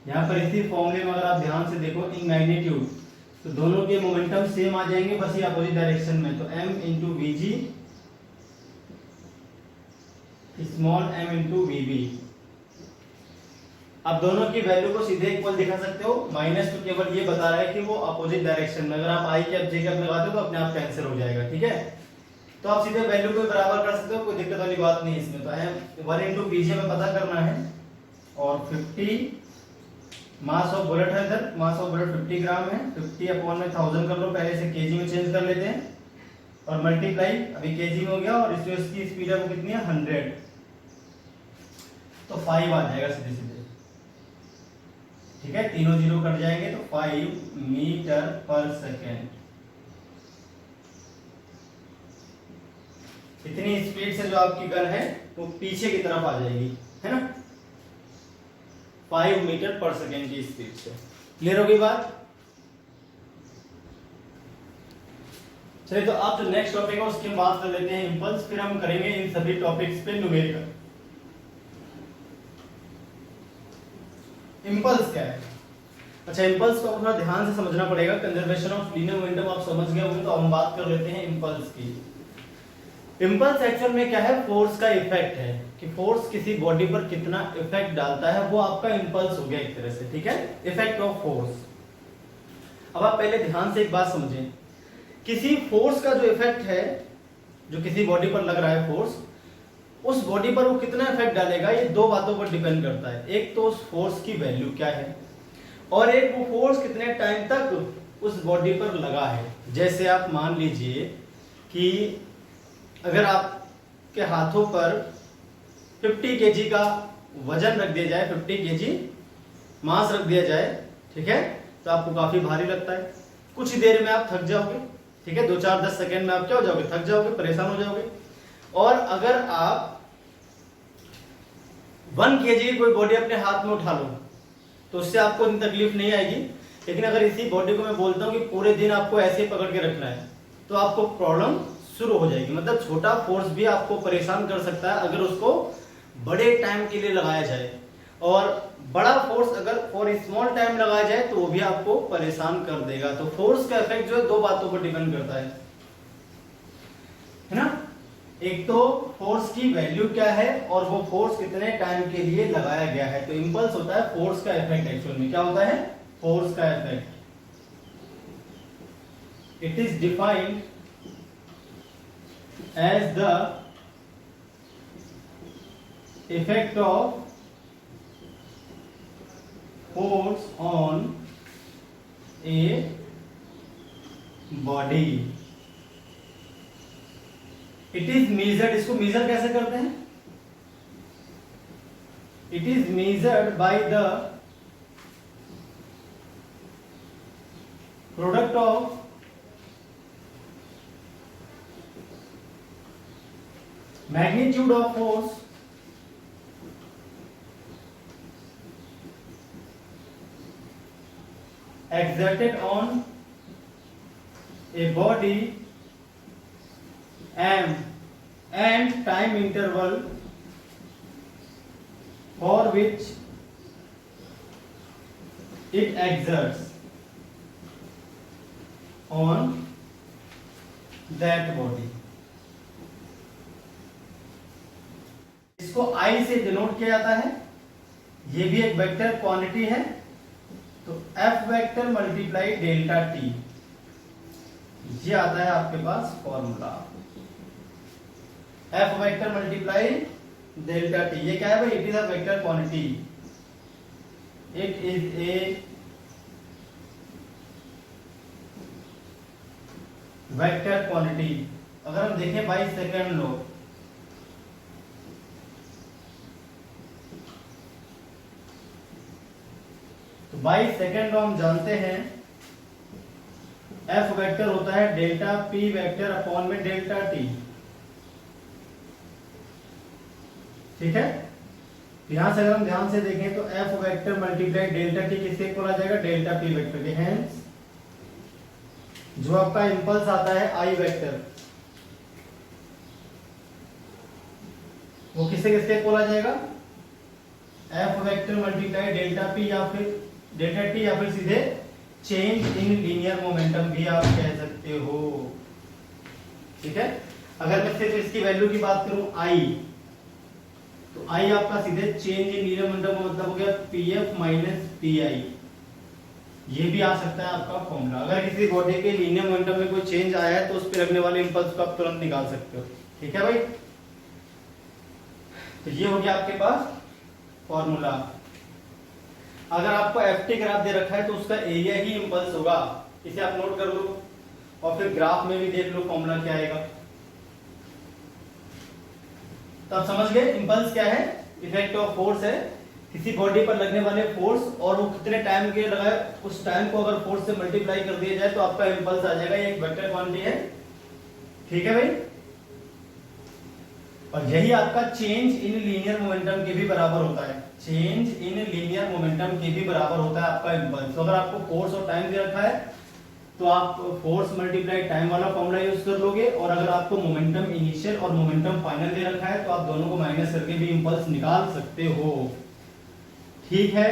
Speaker 1: यहाँ पर इसी फॉर्मूले में अगर आप ध्यान से देखो इन मैग्नीट्यूड, तो दोनों के मोमेंटम सेम आ जाएंगे, बस ये अपोजिट डायरेक्शन में। तो m into V G, small m into V B. अब दोनों की वैल्यू को सीधे इक्वल दिखा सकते हो। माइनस तो केवल ये बता रहा है कि वो अपोजिट डायरेक्शन में, अगर आप आई कैप जे कैप लगाते हो तो अपने आप कैंसिल हो जाएगा। ठीक है, तो आप सीधे वैल्यू को बराबर कर सकते हो, कोई दिक्कत वाली बात नहीं इसमें। तो m 1 इंटू वी जी में पता करना है, और 50 मास ऑफ बुलेट है, इधर मास ऑफ बुलेट 50 ग्राम है, 50 अपॉन में 1000 कर लो, पहले से केजी में चेंज कर लेते हैं, और मल्टीप्लाई अभी केजी में हो गया, और इसकी स्पीड है वो कितनी है 100, तो 5 आ जाएगा सीधे सीधे। ठीक है, तीनों जीरो कट जाएंगे तो 5 मीटर पर सेकेंड। इतनी स्पीड से जो आपकी गन है वो पीछे की तरफ आ जाएगी, है ना, 5 मीटर पर सेकेंड की स्पीड से। क्लियर होगी बात। चलिए, तो आप जो नेक्स्ट टॉपिक है उसकी हम बात कर लेते हैं इंपल्स, फिर हम करेंगे इन सभी टॉपिक्स पे न्यूमेरिकल। इंपल्स क्या है? अच्छा, इंपल्स को थोड़ा ध्यान से समझना पड़ेगा। कंजर्वेशन ऑफ लीनियर मोमेंटम आप समझ गए होंगे, तो हम बात कर लेते हैं इंपल्स की। इंपल्स एक्चुअल में क्या है, फोर्स का इफेक्ट है, कि फोर्स किसी बॉडी पर कितना इफेक्ट डालता है, वो आपका इंपल्स हो गया एक तरह से। ठीक है, इफेक्ट ऑफ फोर्स। अब आप पहले ध्यान से एक बात समझें, किसी फोर्स का जो इफेक्ट है, जो किसी बॉडी पर लग रहा है फोर्स, उस बॉडी पर वो कितना इफेक्ट डालेगा, ये दो बातों पर डिपेंड करता है। एक तो उस फोर्स की वैल्यू क्या है, और एक वो फोर्स कितने टाइम तक उस बॉडी पर लगा है। जैसे आप मान लीजिए कि अगर आपके हाथों पर 50 kg का वजन रख दिया जाए, 50 kg मास रख दिया जाए, ठीक है, तो आपको काफी भारी लगता है। कुछ ही देर में आप थक जाओगे, ठीक है, 2-4-10 सेकंड में आप क्या हो जाओगे, थक जाओगे, परेशान हो जाओगे। और अगर आप 1 kg की कोई बॉडी अपने हाथ में उठा लो, तो उससे आपको इतनी तकलीफ नहीं आएगी। लेकिन अगर इसी बॉडी को मैं बोलता हूँ कि पूरे दिन आपको ऐसे ही पकड़ के रखना है तो आपको प्रॉब्लम शुरू हो जाएगी। मतलब छोटा फोर्स भी आपको परेशान कर सकता है अगर उसको बड़े टाइम के लिए लगाया जाए, और बड़ा फोर्स अगर फॉर स्मॉल टाइम लगाया जाए तो वो भी आपको परेशान कर देगा। तो फोर्स का इफेक्ट जो है दो बातों पर डिपेंड करता है ना। एक तो फोर्स की वैल्यू क्या है और वो फोर्स कितने टाइम के लिए लगाया गया है। तो इंपल्स होता है फोर्स का इफेक्ट। एक्चुअल में क्या होता है? फोर्स का effect. It is defined as the effect of force on a body. It is measured, इसको मेजर कैसे करते हैं? It is measured by the product of magnitude of force exerted on a body m and time interval for which it exerts on that body। इसको I से denote किया जाता है। ये भी एक वेक्टर क्वांटिटी है। तो F vector multiply delta T, ये आता है आपके पास formula. F vector multiply delta T, ये क्या है भाई? It is a vector quantity. It is a vector quantity. अगर हम देखें 22 सेकेंड लो, तो 22 सेकेंड हम जानते हैं F वेक्टर होता है डेल्टा P वेक्टर अपॉन में डेल्टा T। ठीक है, यहां से अगर हम ध्यान से देखें तो F vector multiply delta T किससे इक्वल आ जाएगा? डेल्टा P वेक्टर के। हेंस जो आपका इंपल्स आता है I वेक्टर, वो किससे किससे इक्वल आ जाएगा? F vector multiply delta P या फिर डेल्टा टी, या फिर सीधे चेंज इन लीनियर मोमेंटम भी आप कह सकते हो। ठीक है, अगर मैं सिर्फ इसकी वैल्यू की बात करूं I, तो I आपका सीधे चेंज इन लीनियर मोमेंटम का मतलब हो गया PF माइनस PI। ये भी आ सकता है आपका फॉर्मूला। अगर किसी बॉडी के लीनियर मोमेंटम में कोई चेंज आया है तो उस पर लगने वाले इंपल्स को आप तुरंत निकाल सकते हो। ठीक है भाई, तो ये हो गया आपके पास फॉर्मूला। अगर आपको एफटी ग्राफ दे रखा है तो उसका एरिया ही इंपल्स होगा, इसे आप नोट कर लो और फिर ग्राफ में भी देख लो फॉर्मूला क्या आएगा। तो आप समझ गए इंपल्स क्या है? इफेक्ट ऑफ फोर्स है, किसी बॉडी पर लगने वाले फोर्स और वो कितने टाइम के लगा है, उस टाइम को अगर फोर्स से मल्टीप्लाई कर दिया जाए तो आपका इंपल्स आ जाएगा। ये एक वेक्टर क्वांटिटी है। ठीक है भाई, और यही आपका चेंज इन लीनियर मोमेंटम के भी बराबर होता है। चेंज इन लीनियर मोमेंटम के भी बराबर होता है आपका इंपल्स। तो अगर आपको फोर्स और टाइम दे रखा है तो आप फोर्स मल्टीप्लाई टाइम वाला फॉर्मूला यूज कर लोगे, और अगर आपको मोमेंटम इनिशियल और मोमेंटम फाइनल दे रखा है तो आप दोनों को माइनस करके भी इंपल्स निकाल सकते हो। ठीक है,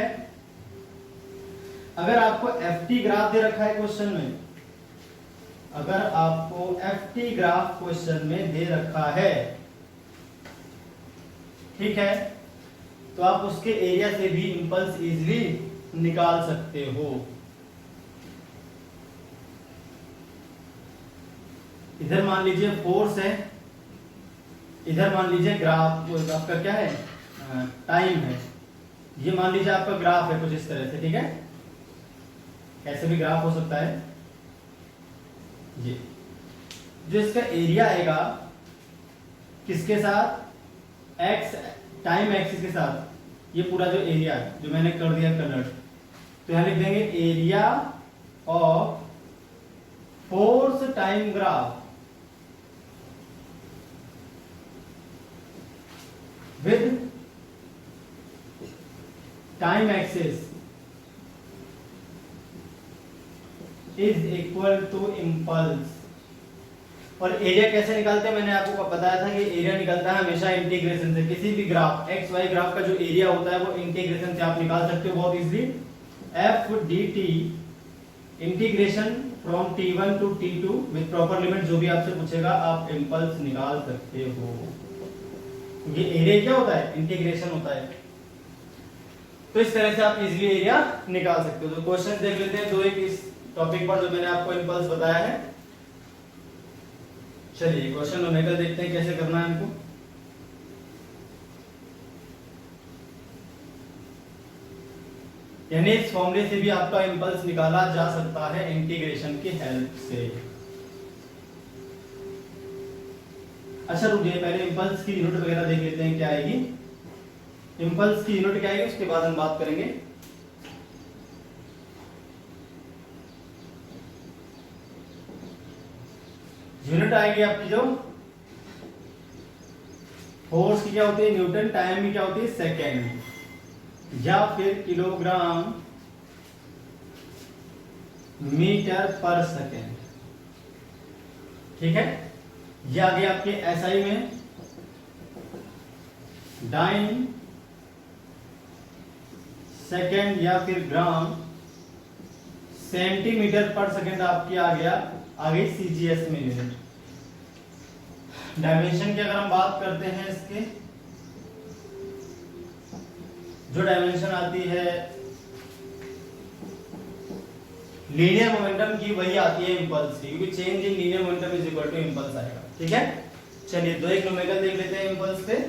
Speaker 1: अगर आपको एफटी ग्राफ दे रखा है क्वेश्चन में, अगर आपको एफटी ग्राफ क्वेश्चन में दे रखा है, ठीक है, तो आप उसके एरिया से भी इंपल्स इजीली निकाल सकते हो। इधर मान लीजिए फोर्स है, इधर मान लीजिए ग्राफ आपका क्या है? टाइम है। ये मान लीजिए आपका ग्राफ है कुछ इस तरह से। ठीक है, कैसे भी ग्राफ हो सकता है। ये जो इसका एरिया आएगा किसके साथ? एक्स, टाइम एक्सिस के साथ। ये पूरा जो एरिया है जो मैंने कर दिया कलर, तो यहां लिख देंगे area of force time graph with time axis is equal to impulse. और एरिया कैसे निकालते हैं, मैंने आपको बताया था कि एरिया निकलता है हमेशा इंटीग्रेशन से। किसी भी ग्राफ एक्स वाई ग्राफ का जो एरिया होता है वो इंटीग्रेशन से आप निकाल सकते हो बहुत easily. F D T integration from t1 to t2 with proper limit, जो भी आपसे पूछेगा आप इम्पल्स निकाल सकते हो। ये एरिया क्या होता है, इंटीग्रेशन होता है। तो इस तरह से आप इजीली एरिया निकाल सकते हो। तो क्वेश्चन देख लेते हैं दो एक इस टॉपिक पर जो मैंने आपको इम्पल्स बताया है। चलिए क्वेश्चन न्यूमेरिकल देखते हैं कैसे करना है हमको। यानी इस फॉर्मूले से भी आपका इम्पल्स निकाला जा सकता है इंटीग्रेशन की हेल्प से। अच्छा रुकिए, पहले इम्पल्स की यूनिट वगैरह देख लेते हैं क्या आएगी। इम्पल्स की यूनिट क्या आएगी उसके बाद हम बात करेंगे। यूनिट आएगी आपकी जो फोर्स की क्या होती है न्यूटन, टाइम की क्या होती है सेकेंड, या फिर किलोग्राम मीटर पर सेकेंड। ठीक है, ये आ गया आपके एसआई में डाइन सेकेंड या फिर ग्राम सेंटीमीटर पर सेकेंड आपकी आ गया। आगे सीजीएस में यूनिट। डायमेंशन की अगर हम बात करते हैं, इसके जो डायमेंशन आती है लीनियर मोमेंटम की, वही आती है इंपल्स की, क्योंकि change in linear momentum is equal to impulse आएगा। ठीक है, चलिए दो एक न्यूमेरिकल देख लेते हैं इंपल्स पे।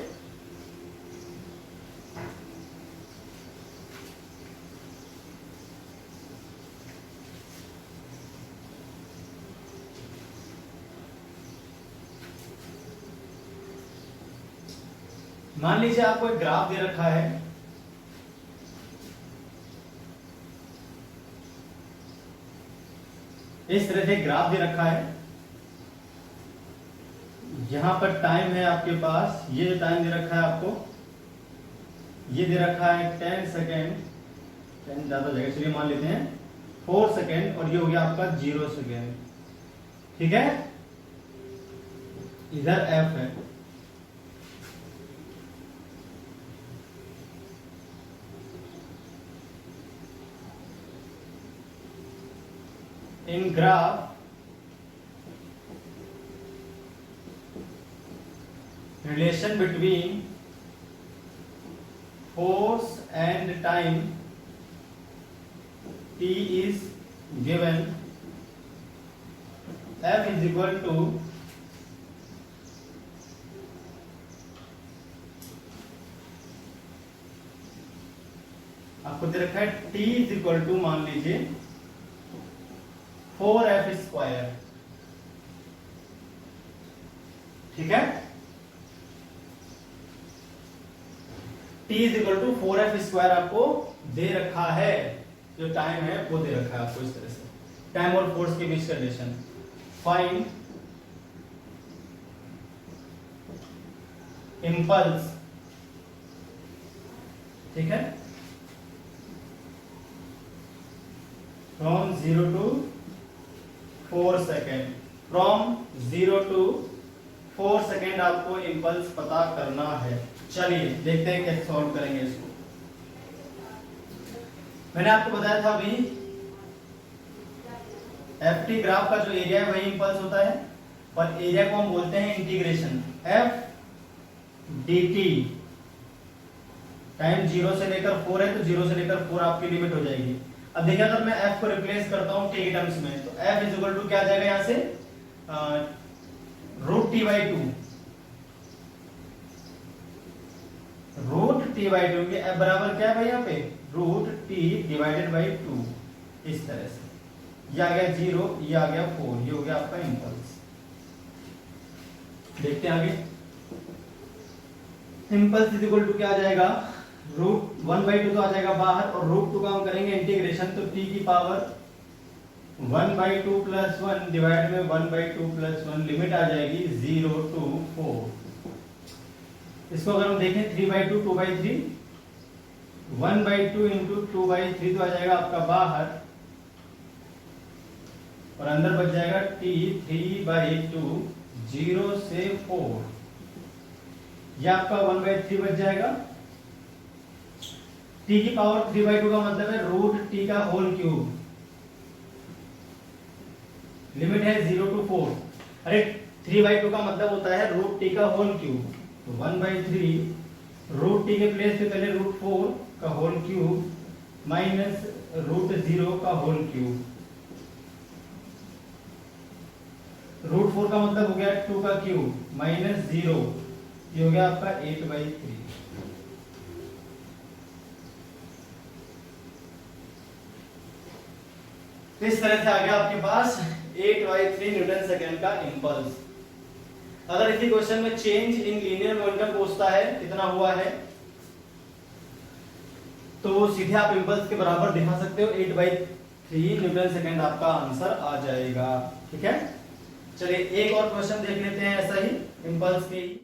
Speaker 1: मान लीजिए आपको एक ग्राफ दे रखा है, इस तरह से ग्राफ दे रखा है। यहां पर टाइम है आपके पास, ये जो टाइम दे रखा है आपको, ये दे रखा है 10 सेकेंड, 10 ज्यादा जगह, चलिए मान लेते हैं 4 सेकेंड, और ये हो गया आपका 0 सेकेंड। ठीक है, इधर एफ है। in graph relation between force and time t is given, f is equal to आपको दे रखा है t इज इक्वल टू मान लीजिए 4f स्क्वायर। ठीक है, t is equal to 4f square आपको दे रखा है। जो टाइम है वो दे रखा है आपको इस तरह से, टाइम और फोर्स के बीच का रिलेशन। Find impulse. ठीक है, from 0 to 4 second, from 0 to 4 second आपको इंपल्स पता करना है। चलिए देखते हैं कैसे सॉल्व करेंगे इसको। मैंने आपको बताया था अभी एफ टी ग्राफ का जो एरिया है वही इंपल्स होता है, और एरिया को हम बोलते हैं integration. F D T, time 0 से लेकर 4 है तो 0 से लेकर 4 आपकी लिमिट हो जाएगी। अब देखिए अगर मैं f को रिप्लेस करता हूं t के टर्म्स में, तो f इज इक्वल टू क्या आ जाएगा यहां से root T by two, root T by two. f बराबर क्या है भाई यहाँ पे, रूट टी डिवाइडेड बाई 2। इस तरह से ये आ गया 0, ये आ गया 4, ये हो गया आपका इंपल्स। देखते हैं आगे। इंपल्स इज इक्वल टू क्या आ जाएगा, रूट 1/2 तो आ जाएगा बाहर, और रूट 2 का हम करेंगे इंटीग्रेशन, तो t की पावर 1/2 प्लस 1 डिवाइड में 1/2 प्लस 1, लिमिट आ जाएगी 0 to 4। इसको अगर हम देखें 3/2 2/3, 1/2 इंटू 2/3 तो आ जाएगा आपका बाहर और अंदर बच जाएगा t 3/2 0 से 4। यह आपका 1/3 बच जाएगा। t की पावर 3/2 का मतलब है रूट t का होल क्यूब। लिमिट है 0 to 4। अरे 3/2 का मतलब होता है रूट t का होल क्यूब। तो 1/3 रूट t के प्लेस पे पहले रूट 4 का होल क्यूब माइनस रूट 0 का होल क्यूब। रूट 4 का मतलब हो गया 2 का क्यूब माइनस 0, ये हो गया आपका 8/3। तो इस तरह से आ गया आपके पास 8/3 न्यूटन सेकेंड का इंपल्स। अगर इसी क्वेश्चन में चेंज इन लीनियर मोमेंटम पूछता है कितना हुआ है, तो सीधे आप इंपल्स के बराबर दिखा सकते हो, 8/3 न्यूटन सेकेंड आपका आंसर आ जाएगा। ठीक है, चलिए एक और क्वेश्चन देख लेते हैं ऐसा ही इंपल्स के ही।